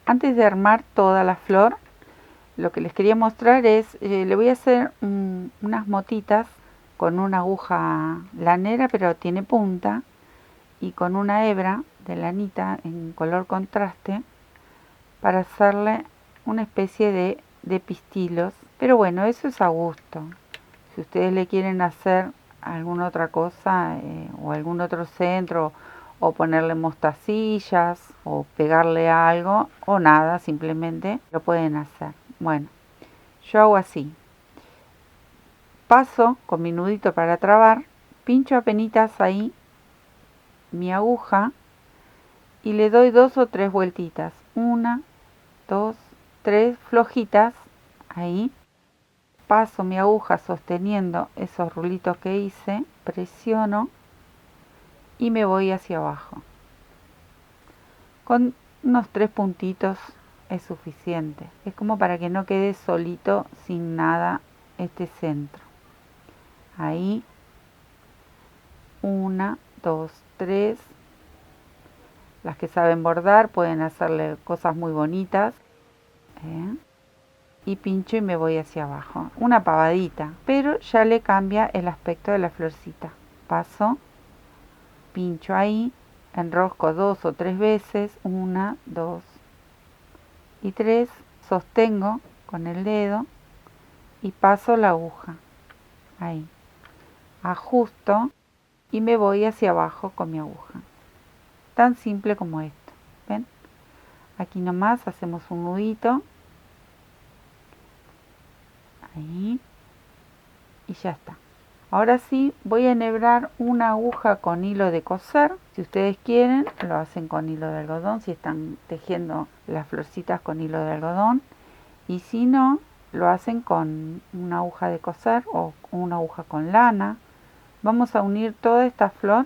Antes de armar toda la flor, lo que les quería mostrar es, le voy a hacer unas motitas con una aguja lanera, pero tiene punta, y con una hebra de lanita en color contraste para hacerle una especie de pistilos. Pero bueno, eso es a gusto. Si ustedes le quieren hacer alguna otra cosa o algún otro centro, o ponerle mostacillas o pegarle algo o nada, simplemente lo pueden hacer. Bueno, yo hago así. Paso con mi nudito para trabar, pincho apenitas ahí mi aguja y le doy 2 o 3 vueltitas. 1, 2, 3 flojitas ahí. Paso mi aguja sosteniendo esos rulitos que hice, presiono y me voy hacia abajo. Con unos 3 puntitos es suficiente. Es como para que no quede solito sin nada este centro. Ahí, 1, 2, 3. Las que saben bordar pueden hacerle cosas muy bonitas. Y pincho y me voy hacia abajo. Una pavadita, pero ya le cambia el aspecto de la florcita. Paso, pincho ahí, enrosco 2 o 3 veces, 1, 2 y 3, sostengo con el dedo y paso la aguja. Ahí, ajusto y me voy hacia abajo con mi aguja. Tan simple como esto. ¿Ven? Aquí nomás hacemos un nudito. Ahí. Y ya está. Ahora sí voy a enhebrar una aguja con hilo de coser. Si ustedes quieren, lo hacen con hilo de algodón, si están tejiendo las florcitas con hilo de algodón. Y si no, lo hacen con una aguja de coser o una aguja con lana. Vamos a unir toda esta flor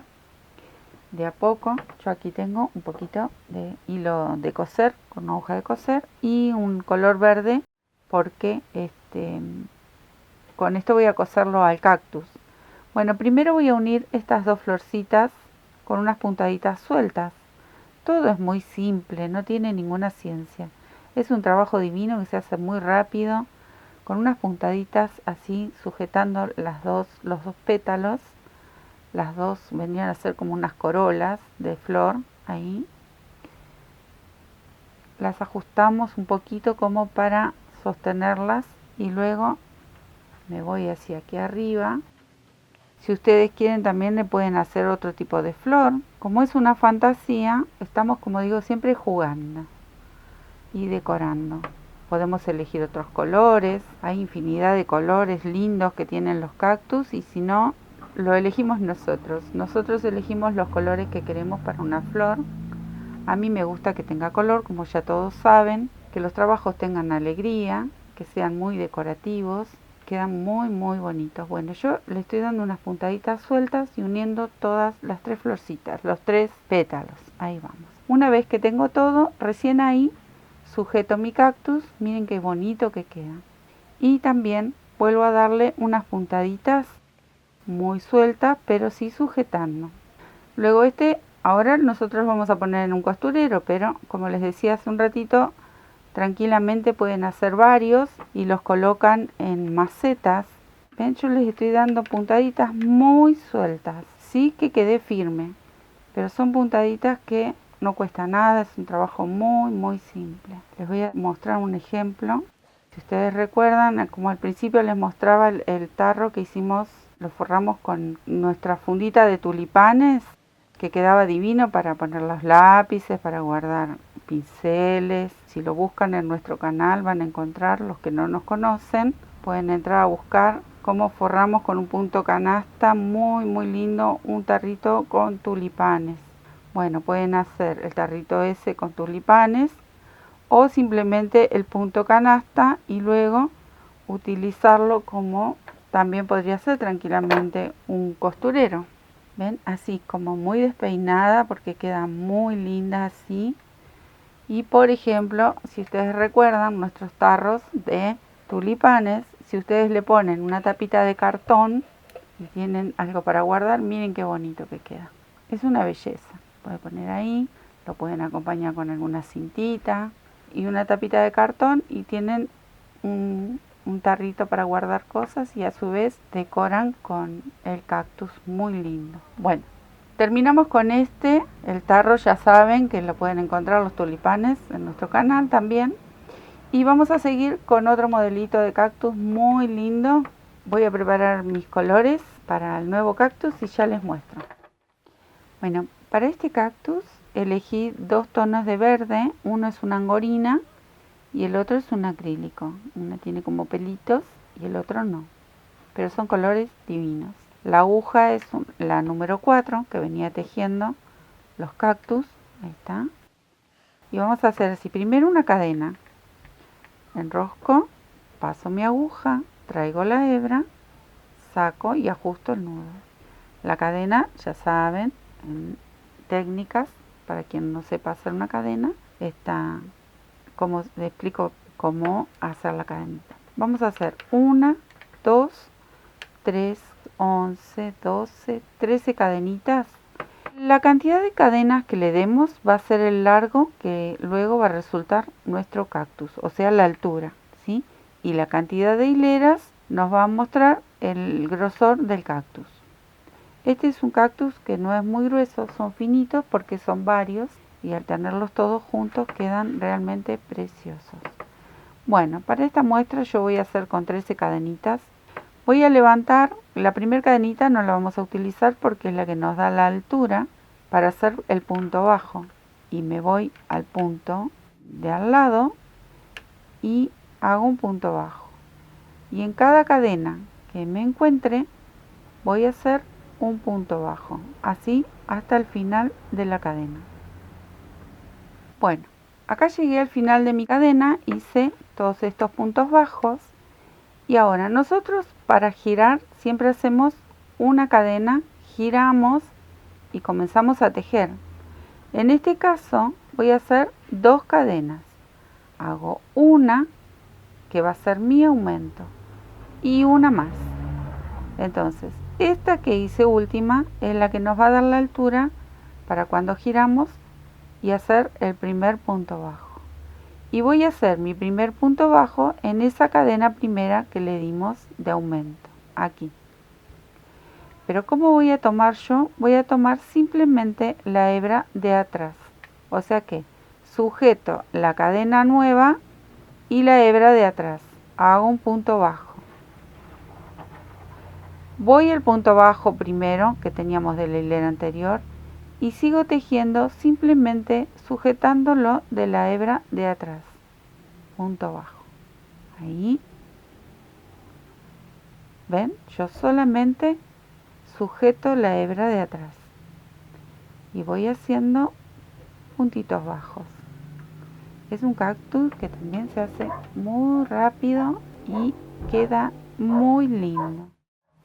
de a poco. Yo aquí tengo un poquito de hilo de coser con una aguja de coser y un color verde porque con esto voy a coserlo al cactus. Bueno, primero voy a unir estas 2 florcitas con unas puntaditas sueltas. Todo es muy simple, no tiene ninguna ciencia. Es un trabajo divino que se hace muy rápido, con unas puntaditas así sujetando los dos pétalos. Las dos venían a ser como unas corolas de flor, ahí. Las ajustamos un poquito como para sostenerlas y luego me voy hacia aquí arriba. Si ustedes quieren también le pueden hacer otro tipo de flor. Como es una fantasía, estamos, como digo, siempre jugando y decorando. Podemos elegir otros colores, hay infinidad de colores lindos que tienen los cactus y si no, lo elegimos nosotros. Nosotros elegimos los colores que queremos para una flor. A mí me gusta que tenga color, como ya todos saben, que los trabajos tengan alegría, que sean muy decorativos. Quedan muy bonitos. Bueno, yo le estoy dando unas puntaditas sueltas y uniendo todas las 3 florcitas, los 3 pétalos. Ahí vamos. Una vez que tengo todo, recién ahí sujeto mi cactus. Miren qué bonito que queda. Y también vuelvo a darle unas puntaditas muy sueltas, pero sí sujetando. Luego ahora nosotros vamos a poner en un costurero, pero como les decía hace un ratito, tranquilamente pueden hacer varios y los colocan en macetas. Ven, yo les estoy dando puntaditas muy sueltas, sí que quede firme, pero son puntaditas que no cuesta nada, es un trabajo muy simple. Les voy a mostrar un ejemplo. Si ustedes recuerdan, como al principio les mostraba el tarro que hicimos, lo forramos con nuestra fundita de tulipanes, que quedaba divino para poner los lápices, para guardar pinceles. Si lo buscan en nuestro canal van a encontrar, los que no nos conocen, pueden entrar a buscar cómo forramos con un punto canasta muy lindo un tarrito con tulipanes. Bueno, pueden hacer el tarrito ese con tulipanes o simplemente el punto canasta y luego utilizarlo como también podría ser tranquilamente un costurero. ¿Ven? Así como muy despeinada porque queda muy linda así. Y por ejemplo, si ustedes recuerdan nuestros tarros de tulipanes, si ustedes le ponen una tapita de cartón y tienen algo para guardar, miren qué bonito que queda. Es una belleza. Pueden poner ahí, lo pueden acompañar con alguna cintita y una tapita de cartón y tienen un un tarrito para guardar cosas y a su vez decoran con el cactus, muy lindo. Bueno, terminamos con este, el tarro ya saben que lo pueden encontrar los tulipanes en nuestro canal también. Y vamos a seguir con otro modelito de cactus muy lindo. Voy a preparar mis colores para el nuevo cactus y ya les muestro. Bueno, para este cactus elegí dos tonos de verde. Uno es una angorina y el otro es un acrílico. Uno tiene como pelitos y el otro no. Pero son colores divinos. La aguja es la número 4 que venía tejiendo los cactus. Ahí está. Y vamos a hacer así. Primero una cadena. Enrosco, paso mi aguja, traigo la hebra, saco y ajusto el nudo. La cadena, ya saben, en técnicas, para quien no sepa hacer una cadena, está como les explico cómo hacer la cadenita. Vamos a hacer 1, 2, 3, 11, 12, 13 cadenitas. La cantidad de cadenas que le demos va a ser el largo que luego va a resultar nuestro cactus, o sea la altura, ¿sí? Y la cantidad de hileras nos va a mostrar el grosor del cactus. Este es un cactus que no es muy grueso, son finitos porque son varios y al tenerlos todos juntos quedan realmente preciosos. Bueno, para esta muestra yo voy a hacer con 13 cadenitas. Voy a levantar, la primera cadenita no la vamos a utilizar porque es la que nos da la altura para hacer el punto bajo. Y me voy al punto de al lado y hago un punto bajo. Y en cada cadena que me encuentre voy a hacer un punto bajo, así hasta el final de la cadena. Bueno, acá llegué al final de mi cadena, hice todos estos puntos bajos. Y ahora nosotros para girar siempre hacemos una cadena, giramos y comenzamos a tejer. En este caso voy a hacer 2 cadenas. Hago una que va a ser mi aumento y una más. Entonces esta que hice última es la que nos va a dar la altura para cuando giramos y hacer el primer punto bajo. Y voy a hacer mi primer punto bajo en esa cadena primera que le dimos de aumento, aquí. Pero ¿cómo voy a tomar yo? Voy a tomar simplemente la hebra de atrás. O sea que sujeto la cadena nueva y la hebra de atrás. Hago un punto bajo. Voy al punto bajo primero que teníamos de la hilera anterior y sigo tejiendo simplemente sujetándolo de la hebra de atrás. Punto bajo. Ahí. ¿Ven? Yo solamente sujeto la hebra de atrás. Y voy haciendo puntitos bajos. Es un cactus que también se hace muy rápido y queda muy lindo.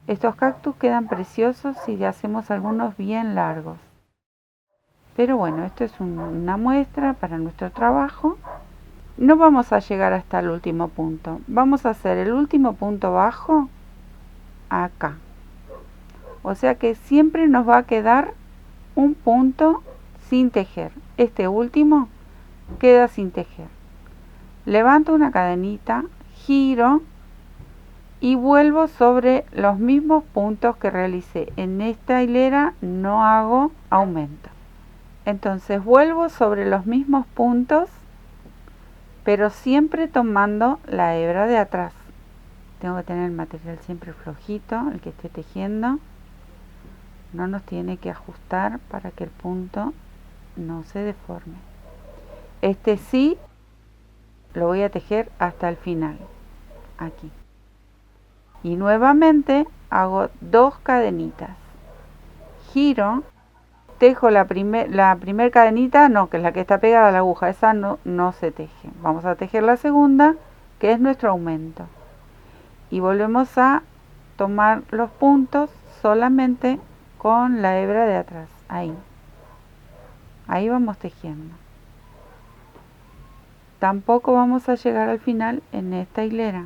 Estos cactus quedan preciosos si hacemos algunos bien largos. Pero bueno, esto es una muestra para nuestro trabajo. No vamos a llegar hasta el último punto. Vamos a hacer el último punto bajo acá. O sea que siempre nos va a quedar un punto sin tejer. Este último queda sin tejer. Levanto una cadenita, giro y vuelvo sobre los mismos puntos que realicé. En esta hilera no hago aumento. Entonces vuelvo sobre los mismos puntos, pero siempre tomando la hebra de atrás. Tengo que tener el material siempre flojito, el que esté tejiendo. No nos tiene que ajustar para que el punto no se deforme. Este sí lo voy a tejer hasta el final, aquí. Y nuevamente hago 2 cadenitas. Giro, tejo la primer cadenita, no, que es la que está pegada a la aguja, esa no se teje. Vamos a tejer la segunda, que es nuestro aumento. Y volvemos a tomar los puntos solamente con la hebra de atrás, ahí vamos tejiendo. Tampoco vamos a llegar al final en esta hilera,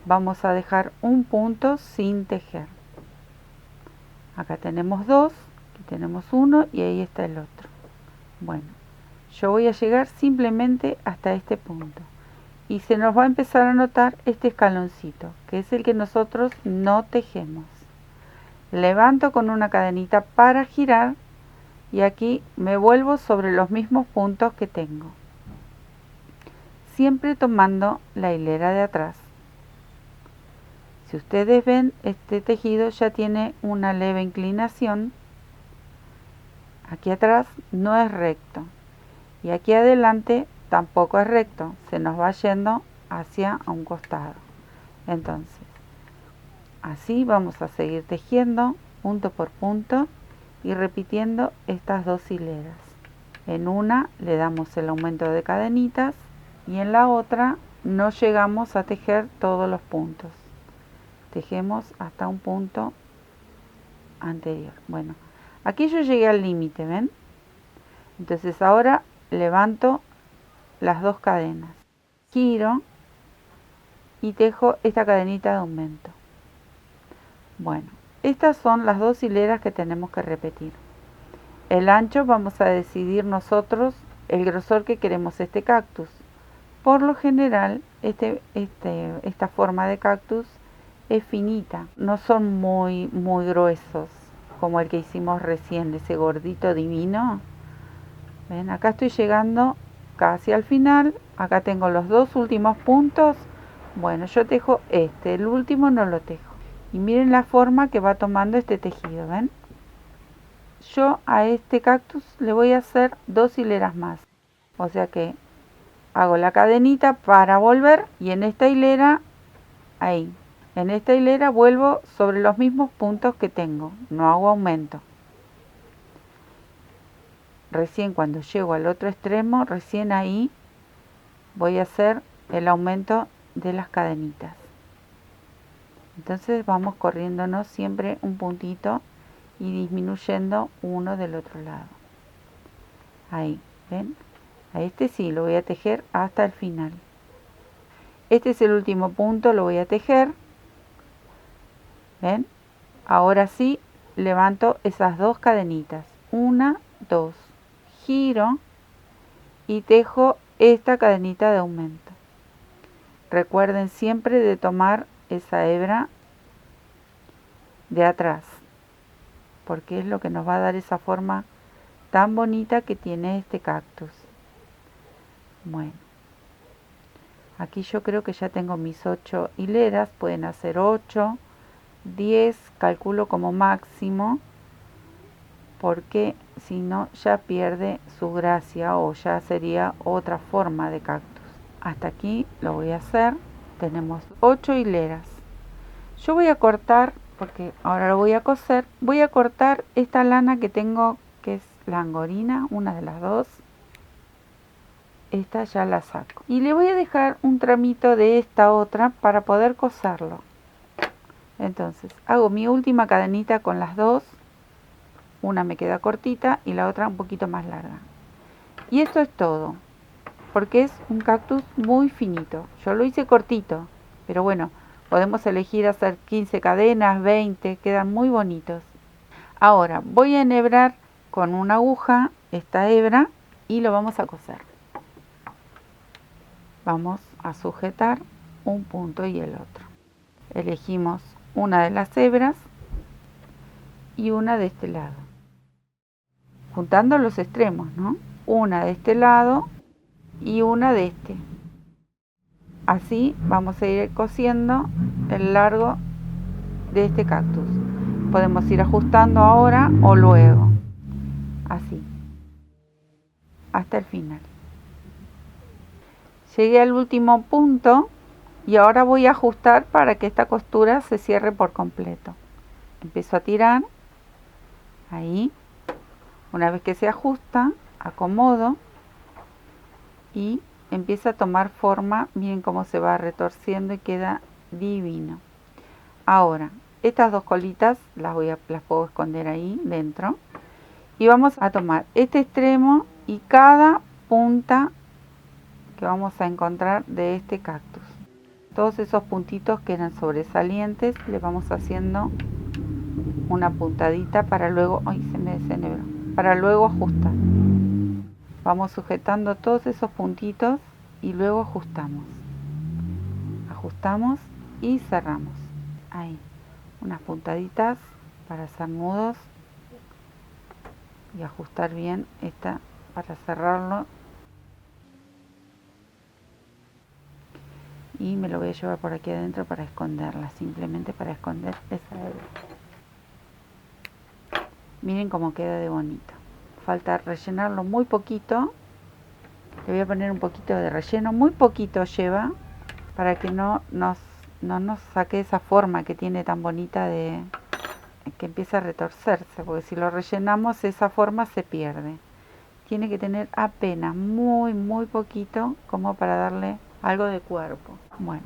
vamos a dejar un punto sin tejer. Acá tenemos 2, aquí tenemos 1 y ahí está el otro. Bueno, yo voy a llegar simplemente hasta este punto y se nos va a empezar a notar este escaloncito, que es el que nosotros no tejemos. Levanto con una cadenita para girar y aquí me vuelvo sobre los mismos puntos que tengo, siempre tomando la hilera de atrás. Si ustedes ven, este tejido ya tiene una leve inclinación. Aquí atrás no es recto y aquí adelante tampoco es recto, se nos va yendo hacia un costado. Entonces, así vamos a seguir tejiendo punto por punto y repitiendo estas dos hileras. En una le damos el aumento de cadenitas y en la otra no llegamos a tejer todos los puntos. Tejemos hasta un punto anterior. Bueno, aquí yo llegué al límite, ¿ven? Entonces ahora levanto las dos cadenas, giro y tejo esta cadenita de aumento. Bueno, estas son las dos hileras que tenemos que repetir. El ancho vamos a decidir nosotros el grosor que queremos este cactus. Por lo general, esta forma de cactus es finita, no son muy gruesos como el que hicimos recién, ese gordito divino. ¿Ven? Acá estoy llegando casi al final, acá tengo los dos últimos puntos. Bueno, yo tejo el último no lo tejo. Y miren la forma que va tomando este tejido, ¿ven? Yo a este cactus le voy a hacer dos hileras más. O sea que hago la cadenita para volver y en esta hilera, ahí. En esta hilera vuelvo sobre los mismos puntos que tengo, no hago aumento. Recién cuando llego al otro extremo, recién ahí voy a hacer el aumento de las cadenitas. Entonces vamos corriéndonos siempre un puntito y disminuyendo uno del otro lado. Ahí, ¿ven? A este sí lo voy a tejer hasta el final. Este es el último punto, lo voy a tejer. ¿Ven? Ahora sí levanto esas dos cadenitas. Una, dos. Giro y tejo esta cadenita de aumento. Recuerden siempre de tomar esa hebra de atrás, porque es lo que nos va a dar esa forma tan bonita que tiene este cactus. Bueno, aquí yo creo que ya tengo mis 8 hileras, pueden hacer 8, 10, calculo como máximo, porque si no ya pierde su gracia o ya sería otra forma de cactus. Hasta aquí lo voy a hacer. Tenemos 8 hileras. Yo voy a cortar, porque ahora lo voy a coser, voy a cortar esta lana que tengo, que es la angorina, una de las dos. Esta ya la saco. Y le voy a dejar un tramito de esta otra para poder coserlo. Entonces, hago mi última cadenita con las dos. Una me queda cortita y la otra un poquito más larga. Y esto es todo, porque es un cactus muy finito. Yo lo hice cortito, pero bueno, podemos elegir hacer 15 cadenas, 20, quedan muy bonitos. Ahora voy a enhebrar con una aguja esta hebra y lo vamos a coser. Vamos a sujetar un punto y el otro. Elegimos una de las hebras y una de este lado, juntando los extremos, ¿no? Una de este lado y una de este. Así vamos a ir cosiendo el largo de este cactus. Podemos ir ajustando ahora o luego, así, hasta el final. Llegué al último punto y ahora voy a ajustar para que esta costura se cierre por completo. Empiezo a tirar, ahí. Una vez que se ajusta, acomodo y empieza a tomar forma. Miren cómo se va retorciendo y queda divino. Ahora, estas dos colitas las puedo esconder ahí dentro. Y vamos a tomar este extremo y cada punta que vamos a encontrar de este cactus. Todos esos puntitos que eran sobresalientes, le vamos haciendo una puntadita para luego, ay, se me desenebró, para luego ajustar. Vamos sujetando todos esos puntitos y luego ajustamos. ajustamos y cerramos. Ahí, unas puntaditas para hacer nudos y ajustar bien esta para cerrarlo. Y me lo voy a llevar por aquí adentro para esconderla, simplemente para esconder esa hebra. Miren cómo queda de bonito. Falta rellenarlo muy poquito. Le voy a poner un poquito de relleno, muy poquito lleva, para que no nos saque esa forma que tiene tan bonita de que empieza a retorcerse, porque si lo rellenamos esa forma se pierde. Tiene que tener apenas muy poquito como para darle algo de cuerpo. Bueno,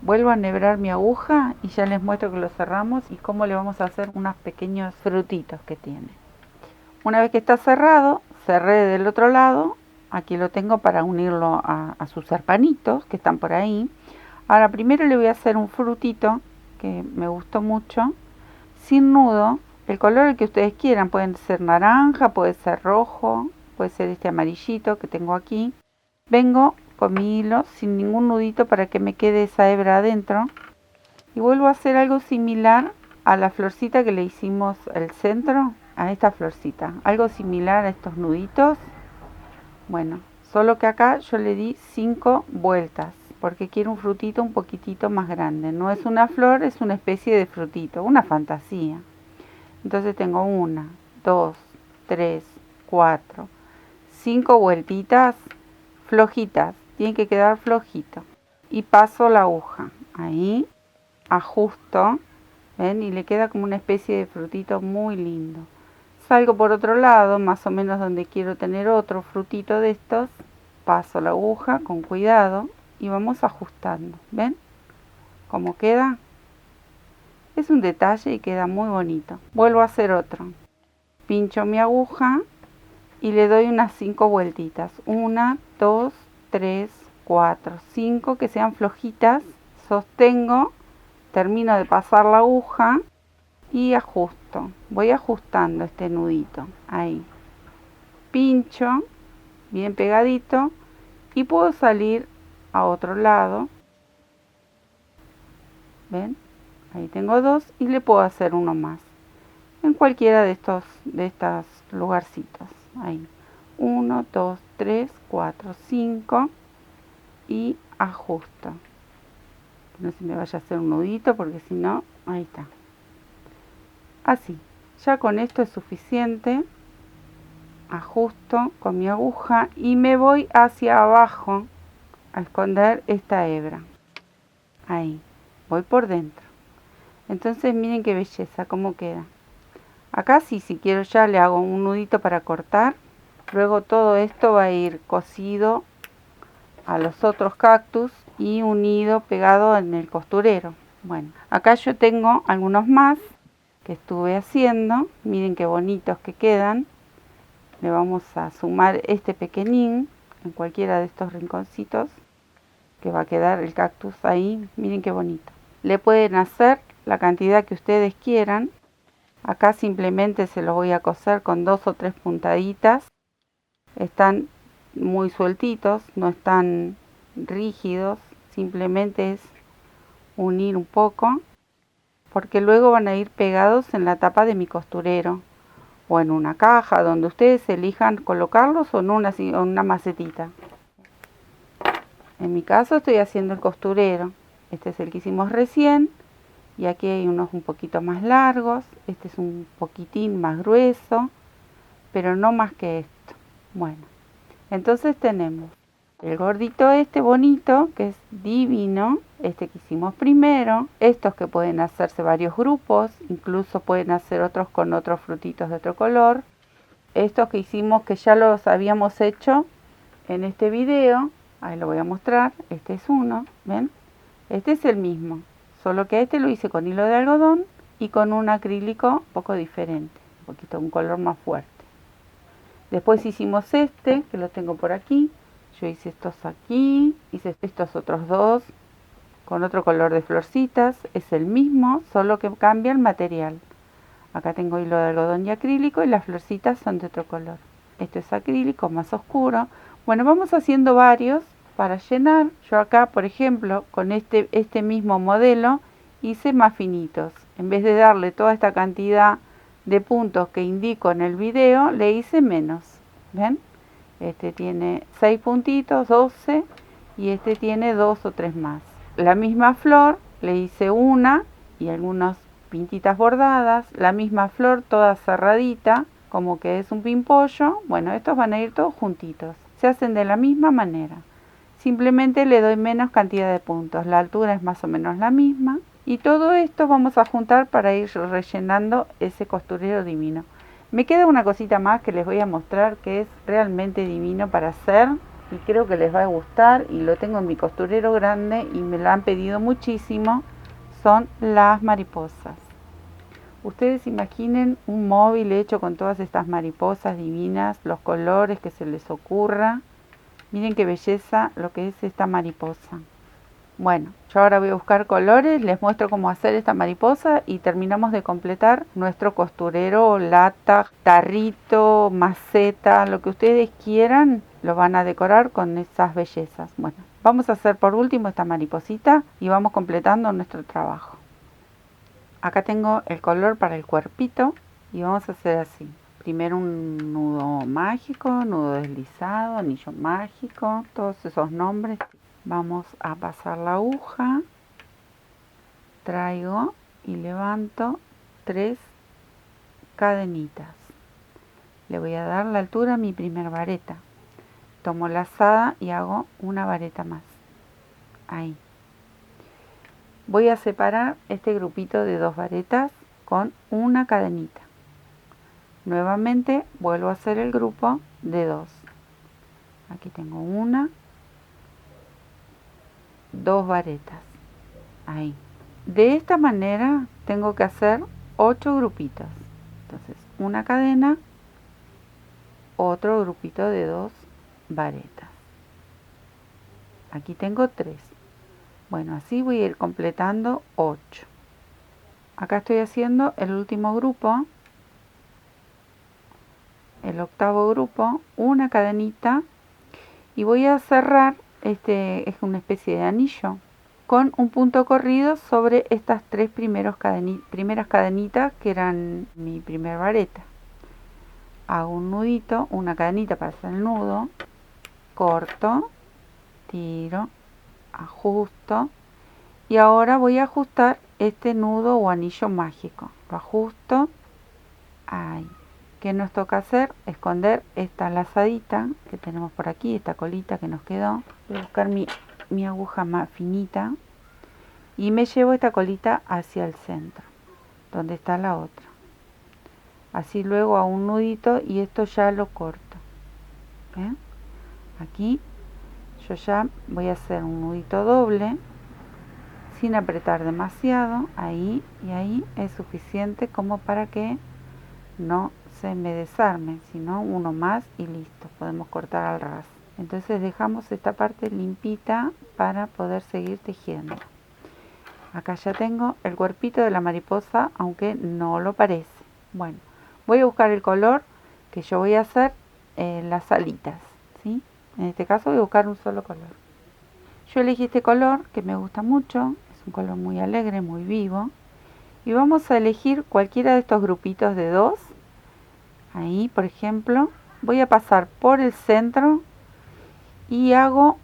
vuelvo a enhebrar mi aguja y ya les muestro que lo cerramos y cómo le vamos a hacer unos pequeños frutitos que tiene. Una vez que está cerrado, cerré del otro lado. Aquí lo tengo para unirlo a sus serpanitos que están por ahí. Ahora primero le voy a hacer un frutito que me gustó mucho, sin nudo, el color que ustedes quieran, pueden ser naranja, puede ser rojo, puede ser este amarillito que tengo aquí. Vengo con mi hilo sin ningún nudito para que me quede esa hebra adentro y vuelvo a hacer algo similar a la florcita que le hicimos el centro, a esta florcita, algo similar a estos nuditos. Bueno, solo que acá yo le di 5 vueltas porque quiero un frutito un poquitito más grande. No es una flor, es una especie de frutito, una fantasía. Entonces tengo 1, 2, 3, 4, 5 vueltitas flojitas. Tiene que quedar flojito. Y paso la aguja. Ahí, ajusto. ¿Ven? Y le queda como una especie de frutito muy lindo. Salgo por otro lado, más o menos donde quiero tener otro frutito de estos. Paso la aguja con cuidado y vamos ajustando. ¿Ven? ¿Cómo queda? Es un detalle y queda muy bonito. Vuelvo a hacer otro. Pincho mi aguja y le doy unas 5 vueltitas. 1, 2, 3, 4, 5 que sean flojitas. Sostengo, termino de pasar la aguja y ajusto. Voy ajustando este nudito. Ahí. Pincho bien pegadito y puedo salir a otro lado. ¿Ven? Ahí tengo 2 y le puedo hacer uno más. En cualquiera de estos lugarcitos. Ahí. 1, 2, 3, 4, 5 y ajusto. No se me vaya a hacer un nudito porque si no, ahí está. Así. Ya con esto es suficiente. Ajusto con mi aguja y me voy hacia abajo a esconder esta hebra. Ahí. Voy por dentro. Entonces miren qué belleza, cómo queda. Acá sí, si quiero ya le hago un nudito para cortar. Luego todo esto va a ir cosido a los otros cactus y unido, pegado en el costurero. Bueno, acá yo tengo algunos más que estuve haciendo. Miren qué bonitos que quedan. Le vamos a sumar este pequeñín en cualquiera de estos rinconcitos que va a quedar el cactus ahí. Miren qué bonito. Le pueden hacer la cantidad que ustedes quieran. Acá simplemente se los voy a coser con 2 o 3 puntaditas. Están muy sueltitos, no están rígidos. Simplemente es unir un poco. Porque luego van a ir pegados en la tapa de mi costurero. O en una caja, donde ustedes elijan colocarlos o en una macetita. En mi caso estoy haciendo el costurero. Este es el que hicimos recién. Y aquí hay unos un poquito más largos. Este es un poquitín más grueso. Pero no más que esto. Bueno. Entonces tenemos el gordito este bonito. Que es divino. Este que hicimos primero. Estos que pueden hacerse varios grupos. Incluso pueden hacer otros con otros frutitos de otro color. Estos que hicimos que ya los habíamos hecho en este video. Ahí lo voy a mostrar. Este es uno. ¿Ven? Este es el mismo. Solo que este lo hice con hilo de algodón y con un acrílico un poco diferente, un poquito un color más fuerte. Después hicimos este, que lo tengo por aquí. Yo hice estos aquí, hice estos otros dos con otro color de florcitas. Es el mismo, solo que cambia el material. Acá tengo hilo de algodón y acrílico y las florcitas son de otro color. Esto es acrílico más oscuro. Bueno, vamos haciendo varios para llenar. Yo acá, por ejemplo, con este mismo modelo, hice más finitos. En vez de darle toda esta cantidad de puntos que indico en el video, le hice menos. ¿Ven? Este tiene 6 puntitos, 12, y este tiene 2 o 3 más. La misma flor, le hice una y algunas pintitas bordadas. La misma flor toda cerradita, como que es un pimpollo. Bueno, estos van a ir todos juntitos. Se hacen de la misma manera. Simplemente le doy menos cantidad de puntos. La altura es más o menos la misma. Y todo esto vamos a juntar para ir rellenando ese costurero divino. Me queda una cosita más que les voy a mostrar que es realmente divino para hacer. Y creo que les va a gustar. Y lo tengo en mi costurero grande y me lo han pedido muchísimo. Son las mariposas. Ustedes imaginen un móvil hecho con todas estas mariposas divinas, los colores que se les ocurra. Miren qué belleza lo que es esta mariposa. Bueno, yo ahora voy a buscar colores, les muestro cómo hacer esta mariposa y terminamos de completar nuestro costurero, lata, tarrito, maceta, lo que ustedes quieran, lo van a decorar con esas bellezas. Bueno, vamos a hacer por último esta mariposita y vamos completando nuestro trabajo. Acá tengo el color para el cuerpito y vamos a hacer así. Primero un nudo mágico, nudo deslizado, anillo mágico, todos esos nombres. Vamos a pasar la aguja, traigo y levanto 3 cadenitas. Le voy a dar la altura a mi primer vareta. Tomo la lazada y hago una vareta más. Ahí. Voy a separar este grupito de 2 varetas con una cadenita. Nuevamente vuelvo a hacer el grupo de 2. Aquí tengo 1, 2 varetas. Ahí. De esta manera tengo que hacer 8 grupitos. Entonces, una cadena, otro grupito de 2 varetas. Aquí tengo 3. Bueno, así voy a ir completando 8. Acá estoy haciendo el último grupo, el octavo grupo, una cadenita y voy a cerrar, este es una especie de anillo, con un punto corrido sobre estas 3 primeras cadenitas que eran mi primer vareta. Hago un nudito, una cadenita para hacer el nudo, corto, tiro, ajusto y ahora voy a ajustar este nudo o anillo mágico. Lo ajusto, ahí. ¿Qué nos toca hacer? Esconder esta lazadita que tenemos por aquí, esta colita que nos quedó. Voy a buscar mi aguja más finita y me llevo esta colita hacia el centro, donde está la otra. Así luego hago un nudito y esto ya lo corto. ¿Ven? Aquí yo ya voy a hacer un nudito doble sin apretar demasiado, ahí y ahí es suficiente como para que no se me desarme, sino uno más y listo, podemos cortar al ras. Entonces dejamos esta parte limpita para poder seguir tejiendo. Acá ya tengo el cuerpito de la mariposa, aunque no lo parece. Bueno, voy a buscar el color que yo voy a hacer las alitas, ¿sí? En este caso voy a buscar un solo color. Yo elegí este color que me gusta mucho, es un color muy alegre, muy vivo. Y vamos a elegir cualquiera de estos grupitos de 2. Ahí, por ejemplo, voy a pasar por el centro y hago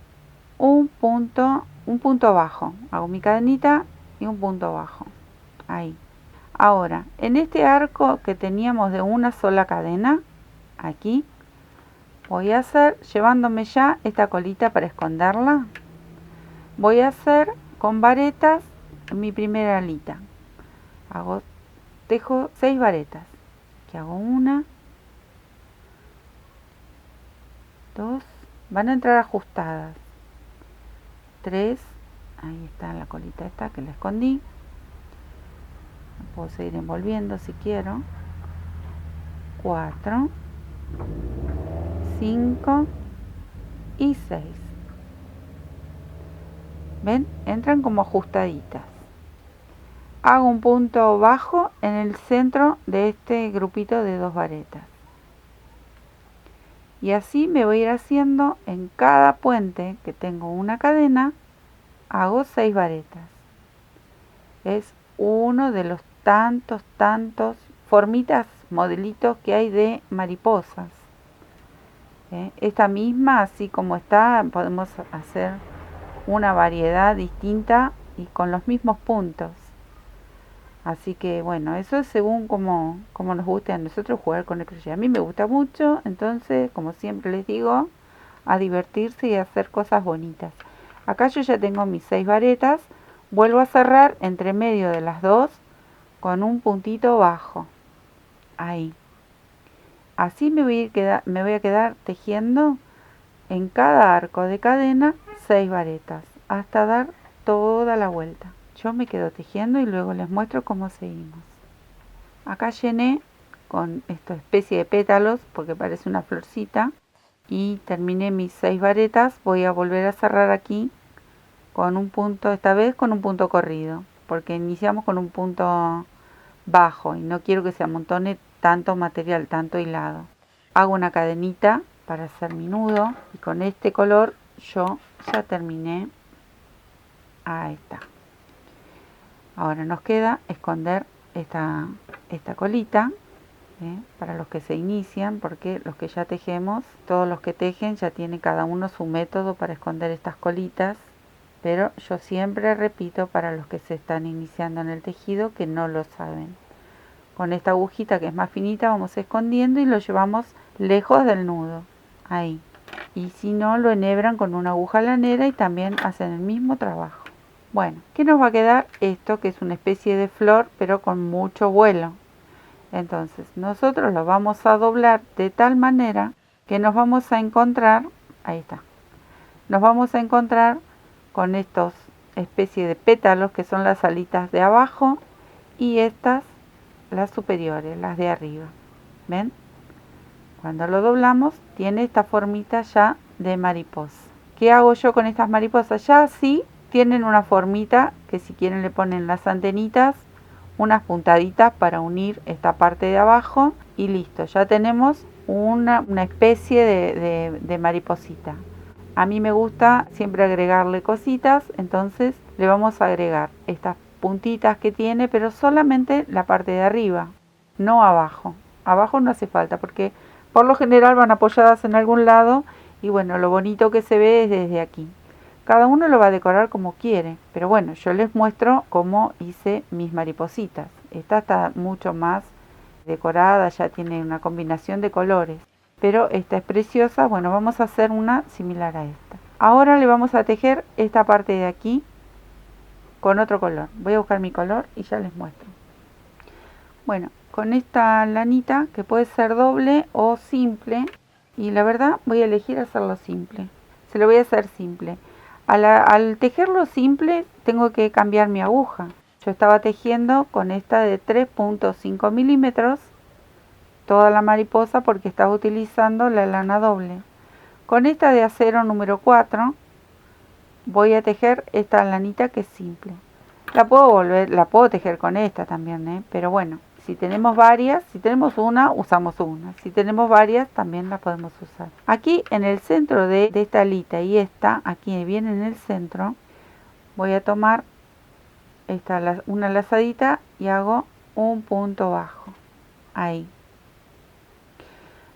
un punto bajo. Hago mi cadenita y un punto bajo. Ahí. Ahora, en este arco que teníamos de una sola cadena, aquí, voy a hacer, llevándome ya esta colita para esconderla, voy a hacer con varetas mi primera alita. Tejo 6 varetas. Aquí hago 1, 2, van a entrar ajustadas, 3, ahí está la colita esta que la escondí, puedo seguir envolviendo si quiero, 4, 5 y 6. ¿Ven? Entran como ajustaditas. Hago un punto bajo en el centro de este grupito de 2 varetas. Y así me voy a ir haciendo en cada puente que tengo una cadena, hago 6 varetas. Es uno de los tantos formitas, modelitos que hay de mariposas. Esta misma, así como está, podemos hacer una variedad distinta y con los mismos puntos. Así que bueno, eso es según como nos guste a nosotros jugar con el crochet. A mí me gusta mucho, entonces, como siempre les digo, a divertirse y a hacer cosas bonitas. Acá yo ya tengo mis 6 varetas, vuelvo a cerrar entre medio de las dos con un puntito bajo. Ahí. Así me voy a quedar tejiendo en cada arco de cadena 6 varetas hasta dar toda la vuelta. Yo me quedo tejiendo y luego les muestro cómo seguimos. Acá llené con esta especie de pétalos porque parece una florcita y terminé mis 6 varetas. Voy a volver a cerrar aquí con un punto, esta vez con un punto corrido, porque iniciamos con un punto bajo y no quiero que se amontone tanto material, tanto hilado. Hago una cadenita para hacer mi nudo y con este color yo ya terminé. Ahí está. Ahora nos queda esconder esta colita para los que se inician, porque los que ya tejemos, todos los que tejen ya tienen cada uno su método para esconder estas colitas, pero yo siempre repito para los que se están iniciando en el tejido que no lo saben. Con esta agujita que es más finita vamos escondiendo y lo llevamos lejos del nudo, ahí. Y si no, lo enhebran con una aguja lanera y también hacen el mismo trabajo. Bueno, ¿qué nos va a quedar? Esto que es una especie de flor pero con mucho vuelo. Entonces nosotros lo vamos a doblar de tal manera que nos vamos a encontrar, ahí está, nos vamos a encontrar con estos especie de pétalos que son las alitas de abajo y estas las superiores, las de arriba. ¿Ven? Cuando lo doblamos tiene esta formita ya de mariposa. ¿Qué hago yo con estas mariposas? Ya así tienen una formita que si quieren le ponen las antenitas, unas puntaditas para unir esta parte de abajo y listo, ya tenemos una especie de mariposita. A mí me gusta siempre agregarle cositas, entonces le vamos a agregar estas puntitas que tiene, pero solamente la parte de arriba, no abajo. Abajo no hace falta porque por lo general van apoyadas en algún lado y bueno, lo bonito que se ve es desde aquí. Cada uno lo va a decorar como quiere, pero bueno, yo les muestro cómo hice mis maripositas. Esta está mucho más decorada, ya tiene una combinación de colores, pero esta es preciosa. Bueno, vamos a hacer una similar a esta. Ahora le vamos a tejer esta parte de aquí con otro color. Voy a buscar mi color y ya les muestro. Bueno, con esta lanita que puede ser doble o simple, y la verdad voy a elegir hacerlo simple. Se lo voy a hacer simple. Al tejerlo simple tengo que cambiar mi aguja. Yo estaba tejiendo con esta de 3.5 milímetros toda la mariposa porque estaba utilizando la lana doble. Con esta de acero número 4 voy a tejer esta lanita que es simple. La puedo tejer con esta también, pero bueno, si tenemos varias, si tenemos una, usamos una. Si tenemos varias, también las podemos usar. Aquí en el centro de esta alita y esta, aquí viene en el centro, voy a tomar una lazadita y hago un punto bajo. Ahí.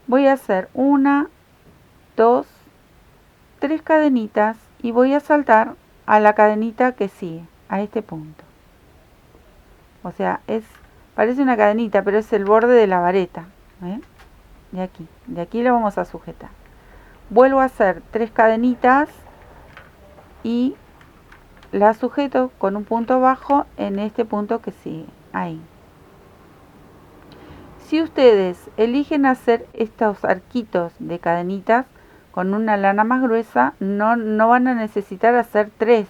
Voy a hacer 1, 2, 3 cadenitas y voy a saltar a la cadenita que sigue, a este punto. O sea, parece una cadenita, pero es el borde de la vareta. De aquí lo vamos a sujetar. Vuelvo a hacer 3 cadenitas y la sujeto con un punto bajo en este punto que sigue, ahí. Si ustedes eligen hacer estos arquitos de cadenitas con una lana más gruesa, no van a necesitar hacer 3.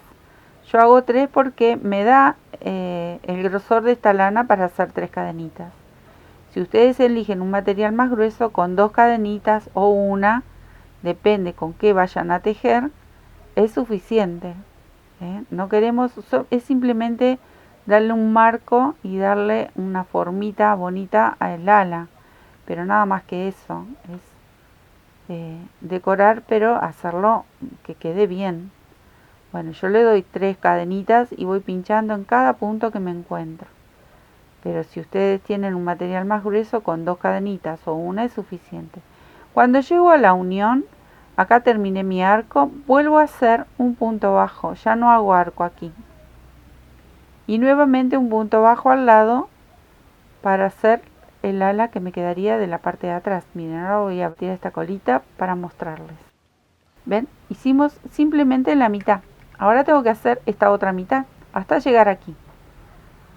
Yo hago 3 porque me da el grosor de esta lana para hacer 3 cadenitas. Si ustedes eligen un material más grueso con 2 cadenitas o una, depende con qué vayan a tejer, es suficiente. No queremos, es simplemente darle un marco y darle una formita bonita al ala, pero nada más que eso. Es decorar, pero hacerlo que quede bien. Bueno, yo le doy 3 cadenitas y voy pinchando en cada punto que me encuentro. Pero si ustedes tienen un material más grueso, con 2 cadenitas o una es suficiente. Cuando llego a la unión, acá terminé mi arco, vuelvo a hacer un punto bajo, ya no hago arco aquí. Y nuevamente un punto bajo al lado para hacer el ala que me quedaría de la parte de atrás. Miren, ahora voy a tirar esta colita para mostrarles. ¿Ven? Hicimos simplemente la mitad. Ahora tengo que hacer esta otra mitad hasta llegar aquí.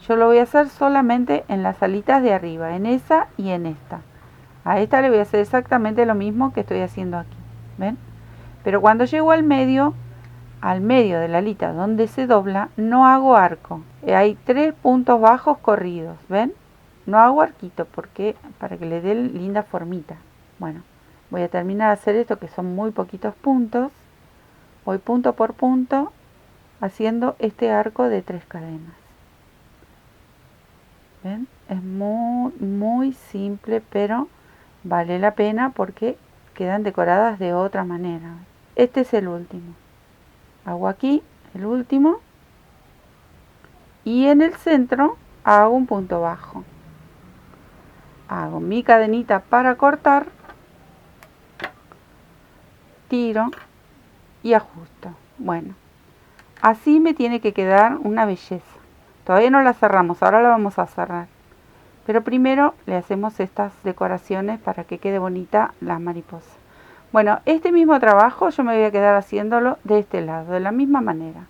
Yo lo voy a hacer solamente en las alitas de arriba, en esa y en esta. A esta le voy a hacer exactamente lo mismo que estoy haciendo aquí. ¿Ven? Pero cuando llego al medio de la alita donde se dobla, no hago arco. Hay 3 puntos bajos corridos. ¿Ven? No hago arquito porque para que le dé linda formita. Bueno, voy a terminar de hacer esto que son muy poquitos puntos. Voy punto por punto haciendo este arco de 3 cadenas. ¿Ven? Es muy simple, pero vale la pena porque quedan decoradas de otra manera. Este es el último. Hago aquí el último y en el centro hago un punto bajo. Hago mi cadenita para cortar, tiro y ajusto. Bueno, así me tiene que quedar una belleza. Todavía no la cerramos, ahora la vamos a cerrar. Pero primero le hacemos estas decoraciones para que quede bonita la mariposa. Bueno, este mismo trabajo yo me voy a quedar haciéndolo de este lado, de la misma manera.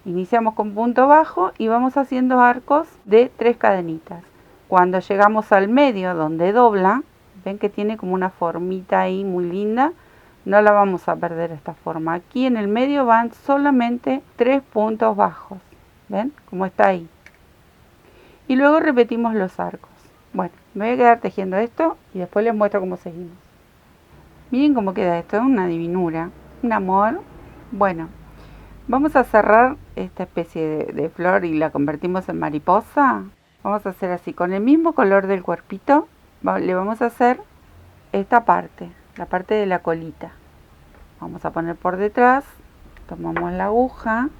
Iniciamos con punto bajo y vamos haciendo arcos de 3 cadenitas. Cuando llegamos al medio donde dobla, ven que tiene como una formita ahí muy linda. No la vamos a perder esta forma. Aquí en el medio van solamente 3 puntos bajos. ¿Ven? Como está ahí. Y luego repetimos los arcos. Bueno, me voy a quedar tejiendo esto y después les muestro cómo seguimos. Miren cómo queda esto, es una divinura, un amor. Bueno, vamos a cerrar esta especie de flor y la convertimos en mariposa. Vamos a hacer así, con el mismo color del cuerpito, le vamos a hacer esta parte, la parte de la colita. Vamos a poner por detrás, tomamos la aguja,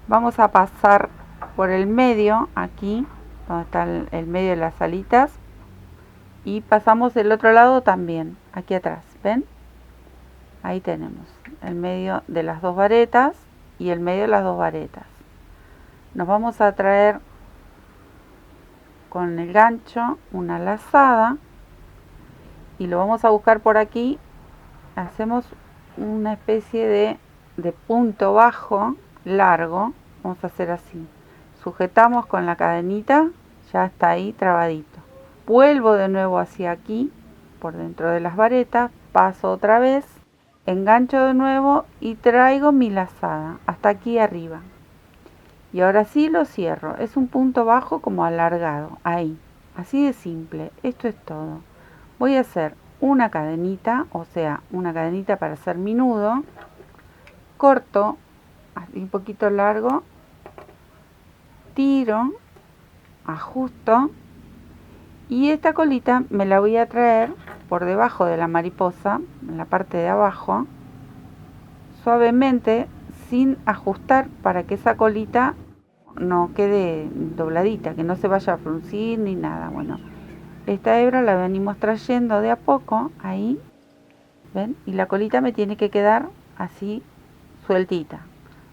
vamos a pasar por el medio, aquí, donde está el medio de las alitas, y pasamos del otro lado también, aquí atrás, ¿ven? Ahí tenemos el medio de las 2 varetas y el medio de las 2 varetas. Nos vamos a traer con el gancho una lazada y lo vamos a buscar por aquí. Hacemos una especie de punto bajo largo. Vamos a hacer así. Sujetamos con la cadenita, ya está ahí trabadito. Vuelvo de nuevo hacia aquí, por dentro de las varetas, paso otra vez, engancho de nuevo y traigo mi lazada hasta aquí arriba. Y ahora sí lo cierro. Es un punto bajo como alargado, ahí. Así de simple. Esto es todo. Voy a hacer una cadenita, o sea, una cadenita para hacer mi nudo. Corto, así un poquito largo. Tiro, ajusto. Y esta colita me la voy a traer por debajo de la mariposa, en la parte de abajo, suavemente, sin ajustar, para que esa colita no quede dobladita, que no se vaya a fruncir ni nada. Bueno, esta hebra la venimos trayendo de a poco, ahí, ¿ven? Y la colita me tiene que quedar así sueltita,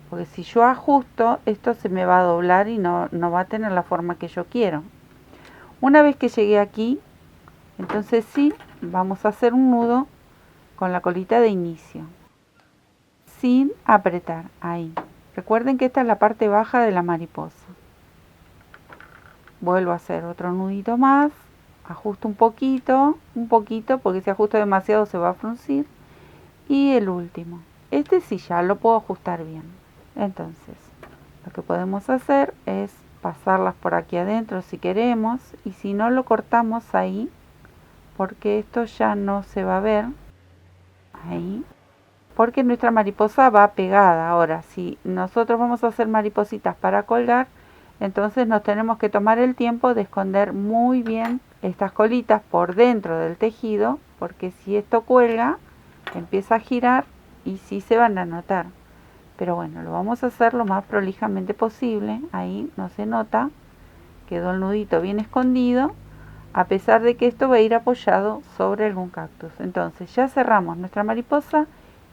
porque si yo ajusto, esto se me va a doblar y no va a tener la forma que yo quiero. Una vez que llegué aquí, entonces sí, vamos a hacer un nudo con la colita de inicio, sin apretar, ahí. Recuerden que esta es la parte baja de la mariposa. Vuelvo a hacer otro nudito más, ajusto un poquito, porque si ajusto demasiado se va a fruncir. Y el último. Este sí ya lo puedo ajustar bien. Entonces, lo que podemos hacer es pasarlas por aquí adentro si queremos, y si no lo cortamos ahí, porque esto ya no se va a ver, ahí, porque nuestra mariposa va pegada. Ahora, si nosotros vamos a hacer maripositas para colgar, entonces nos tenemos que tomar el tiempo de esconder muy bien estas colitas por dentro del tejido, porque si esto cuelga, empieza a girar y sí se van a notar. Pero bueno, lo vamos a hacer lo más prolijamente posible. Ahí no se nota. Quedó el nudito bien escondido, a pesar de que esto va a ir apoyado sobre algún cactus. Entonces ya cerramos nuestra mariposa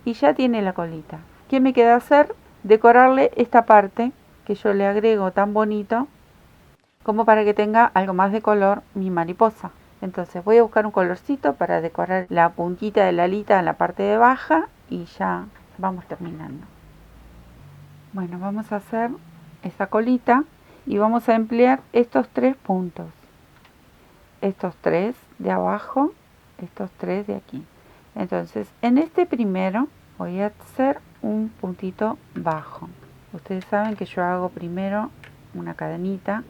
y ya tiene la colita. ¿Qué me queda hacer? Decorarle esta parte que yo le agrego tan bonito como para que tenga algo más de color mi mariposa. Entonces voy a buscar un colorcito para decorar la puntita de la alita en la parte de baja y ya vamos terminando. Bueno, vamos a hacer esa colita y vamos a emplear estos 3 puntos. Estos 3 de abajo, estos 3 de aquí. Entonces, en este primero voy a hacer un puntito bajo. Ustedes saben que yo hago primero una cadenita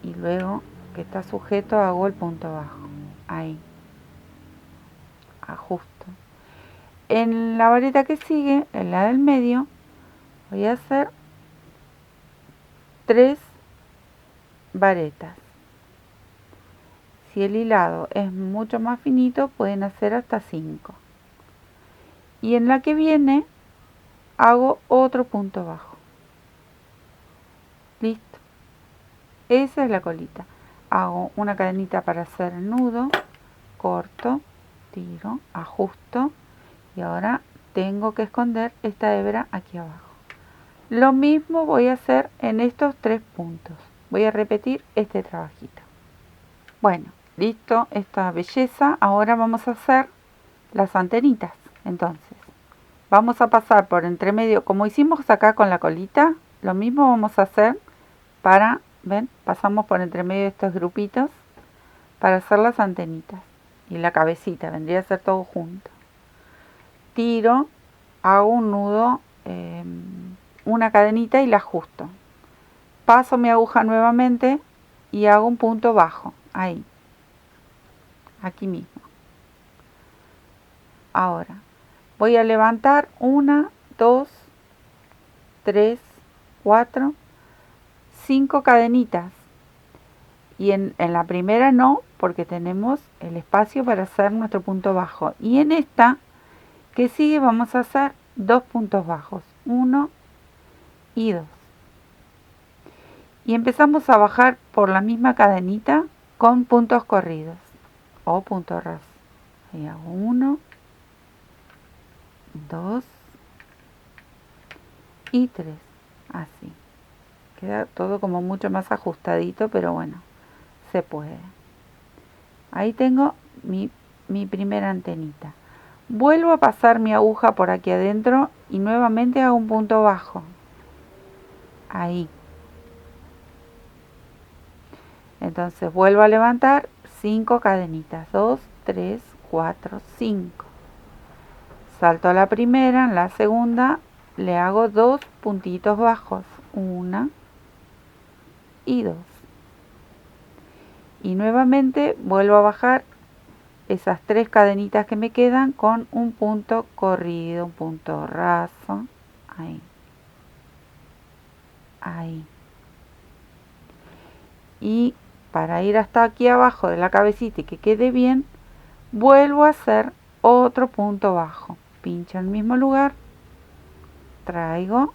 y luego que está sujeto hago el punto bajo. Ahí. Ajusto. En la vareta que sigue, en la del medio, voy a hacer 3 varetas. Si el hilado es mucho más finito, pueden hacer hasta 5. Y en la que viene, hago otro punto bajo. Listo. Esa es la colita. Hago una cadenita para hacer el nudo, corto, tiro, ajusto y ahora tengo que esconder esta hebra aquí abajo. Lo mismo voy a hacer en estos 3 puntos. Voy a repetir este trabajito. Bueno, listo esta belleza. Ahora vamos a hacer las antenitas. Entonces, vamos a pasar por entre medio, como hicimos acá con la colita, lo mismo vamos a hacer para, ven, pasamos por entre medio de estos grupitos para hacer las antenitas. Y la cabecita, vendría a ser todo junto. Tiro, hago un nudo, una cadenita y la ajusto. Paso mi aguja nuevamente y hago un punto bajo, ahí, aquí mismo. Ahora, voy a levantar 1, 2, 3, 4, 5 cadenitas. Y en la primera no, porque tenemos el espacio para hacer nuestro punto bajo. Y en esta que sigue vamos a hacer 2 puntos bajos, 1 y 2. Y empezamos a bajar por la misma cadenita con puntos corridos o punto ras. Ahí hago 1, 2 y 3. Así. Queda todo como mucho más ajustadito, pero bueno, se puede. Ahí tengo mi primera antenita. Vuelvo a pasar mi aguja por aquí adentro y nuevamente hago un punto bajo. Ahí. Entonces vuelvo a levantar 5 cadenitas. 2, 3, 4, 5. Salto a la primera, en la segunda le hago 2 puntitos bajos. 1 y 2. Y nuevamente vuelvo a bajar esas 3 cadenitas que me quedan con un punto corrido, un punto raso. Ahí. Ahí. Y para ir hasta aquí abajo de la cabecita y que quede bien, vuelvo a hacer otro punto bajo. Pincho en el mismo lugar, traigo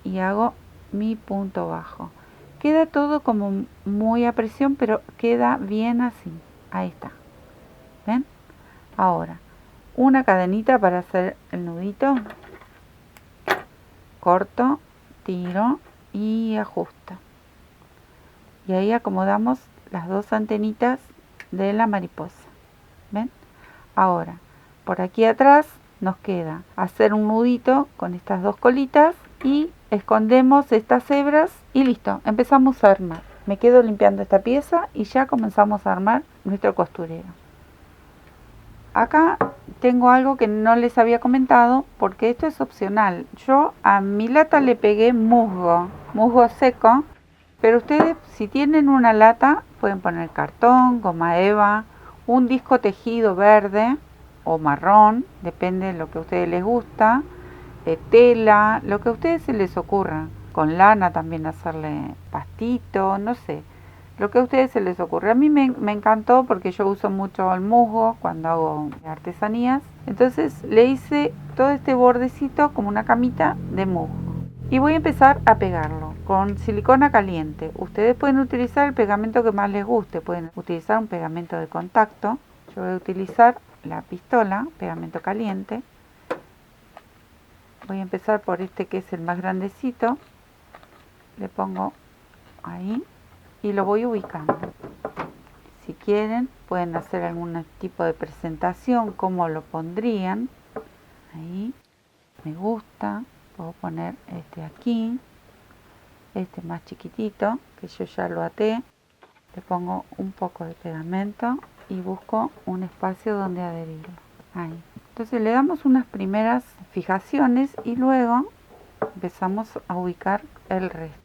y hago mi punto bajo. Queda todo como muy a presión, pero queda bien así. Ahí está. ¿Ven? Ahora, una cadenita para hacer el nudito. Corto, tiro y ajusto. Y ahí acomodamos las 2 antenitas de la mariposa. ¿Ven? Ahora, por aquí atrás nos queda hacer un nudito con estas 2 colitas y escondemos estas hebras y listo, empezamos a armar. Me quedo limpiando esta pieza y ya comenzamos a armar nuestro costurero. Acá tengo algo que no les había comentado porque esto es opcional. Yo a mi lata le pegué musgo seco, pero ustedes si tienen una lata pueden poner cartón, goma eva, un disco tejido verde o marrón, depende de lo que a ustedes les gusta, de tela, lo que a ustedes se les ocurra. Con lana también hacerle pastito, no sé, lo que a ustedes se les ocurre. A mí me encantó porque yo uso mucho el musgo cuando hago artesanías. Entonces le hice todo este bordecito como una camita de musgo. Y voy a empezar a pegarlo con silicona caliente. Ustedes pueden utilizar el pegamento que más les guste. Pueden utilizar un pegamento de contacto. Yo voy a utilizar la pistola, pegamento caliente. Voy a empezar por este que es el más grandecito. Le pongo ahí y lo voy ubicando. Si quieren pueden hacer algún tipo de presentación, como lo pondrían. Ahí, me gusta. Puedo poner este aquí, este más chiquitito, que yo ya lo até. Le pongo un poco de pegamento y busco un espacio donde adherirlo. Ahí. Entonces le damos unas primeras fijaciones y luego empezamos a ubicar el resto.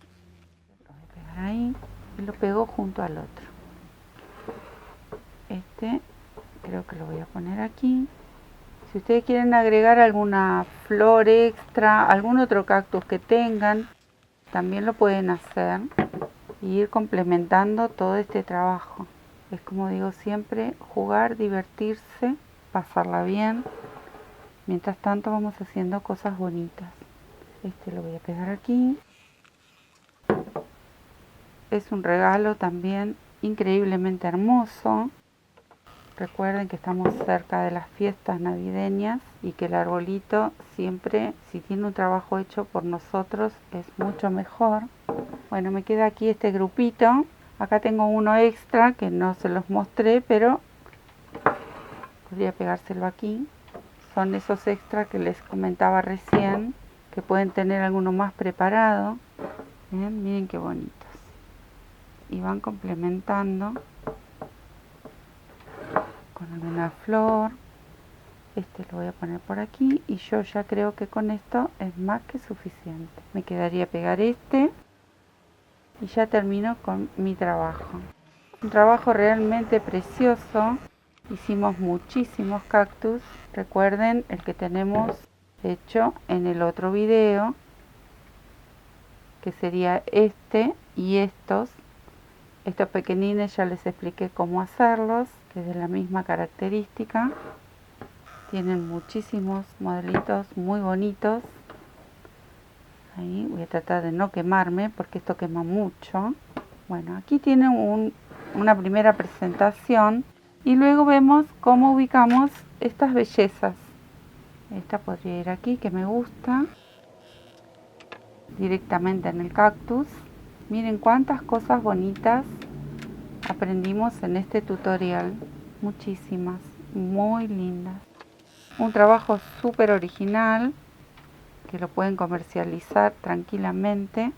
Lo voy a pegar ahí y lo pego junto al otro. Este creo que lo voy a poner aquí. Si ustedes quieren agregar alguna flor extra, algún otro cactus que tengan, también lo pueden hacer y ir complementando todo este trabajo. Es como digo siempre, jugar, divertirse, pasarla bien. Mientras tanto vamos haciendo cosas bonitas. Este lo voy a pegar aquí. Es un regalo también increíblemente hermoso. Recuerden que estamos cerca de las fiestas navideñas y que el arbolito siempre, si tiene un trabajo hecho por nosotros, es mucho mejor. Bueno, me queda aquí este grupito. Acá tengo uno extra que no se los mostré, pero podría pegárselo aquí. Son esos extras que les comentaba recién, que pueden tener alguno más preparado. Bien, miren qué bonitos. Y van complementando con alguna flor. Este lo voy a poner por aquí y yo ya creo que con esto es más que suficiente. Me quedaría pegar este y ya termino con mi trabajo. Un trabajo realmente precioso. Hicimos muchísimos cactus. Recuerden el que tenemos hecho en el otro video, que sería este y estos. Estos pequeñines ya les expliqué cómo hacerlos, que es de la misma característica. Tienen muchísimos modelitos muy bonitos. Ahí voy a tratar de no quemarme porque esto quema mucho. Bueno, aquí tienen una primera presentación y luego vemos cómo ubicamos estas bellezas. Esta podría ir aquí, que me gusta, directamente en el cactus. Miren cuántas cosas bonitas aprendimos en este tutorial. Muchísimas, muy lindas. Un trabajo súper original que lo pueden comercializar tranquilamente.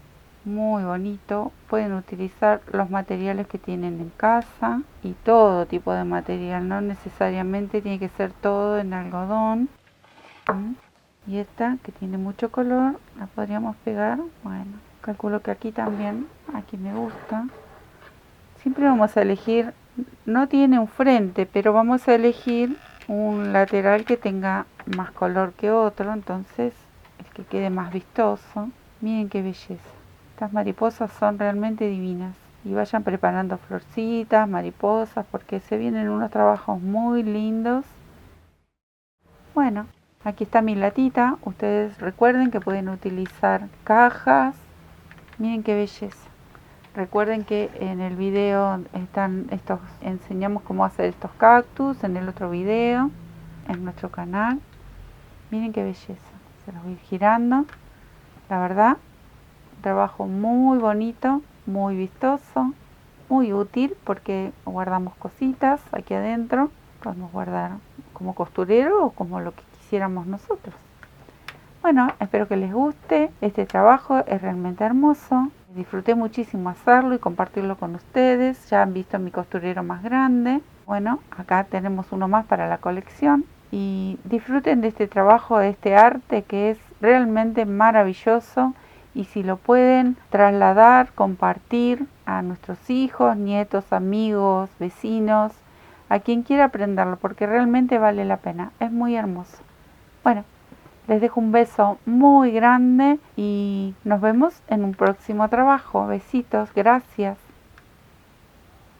Muy bonito. Pueden utilizar los materiales que tienen en casa y todo tipo de material. No necesariamente tiene que ser todo en algodón. Y esta que tiene mucho color la podríamos pegar. Bueno, calculo que aquí también. Aquí me gusta. Siempre vamos a elegir, no tiene un frente, pero vamos a elegir un lateral que tenga más color que otro, entonces el que quede más vistoso. Miren qué belleza. Estas mariposas son realmente divinas. Y vayan preparando florcitas, mariposas, porque se vienen unos trabajos muy lindos. Bueno, aquí está mi latita. Ustedes recuerden que pueden utilizar cajas. Miren qué belleza. Recuerden que en el video enseñamos cómo hacer estos cactus, en el otro video, en nuestro canal. Miren qué belleza. Se los voy a ir girando. La verdad, un trabajo muy bonito, muy vistoso, muy útil porque guardamos cositas aquí adentro. Podemos guardar como costurero o como lo que quisiéramos nosotros. Bueno, espero que les guste. Este trabajo es realmente hermoso. Disfruté muchísimo hacerlo y compartirlo con ustedes. Ya han visto mi costurero más grande. Bueno, acá tenemos uno más para la colección. Y disfruten de este trabajo, de este arte que es realmente maravilloso. Y si lo pueden trasladar, compartir a nuestros hijos, nietos, amigos, vecinos, a quien quiera aprenderlo, porque realmente vale la pena. Es muy hermoso. Bueno. Les dejo un beso muy grande y nos vemos en un próximo trabajo. Besitos, gracias.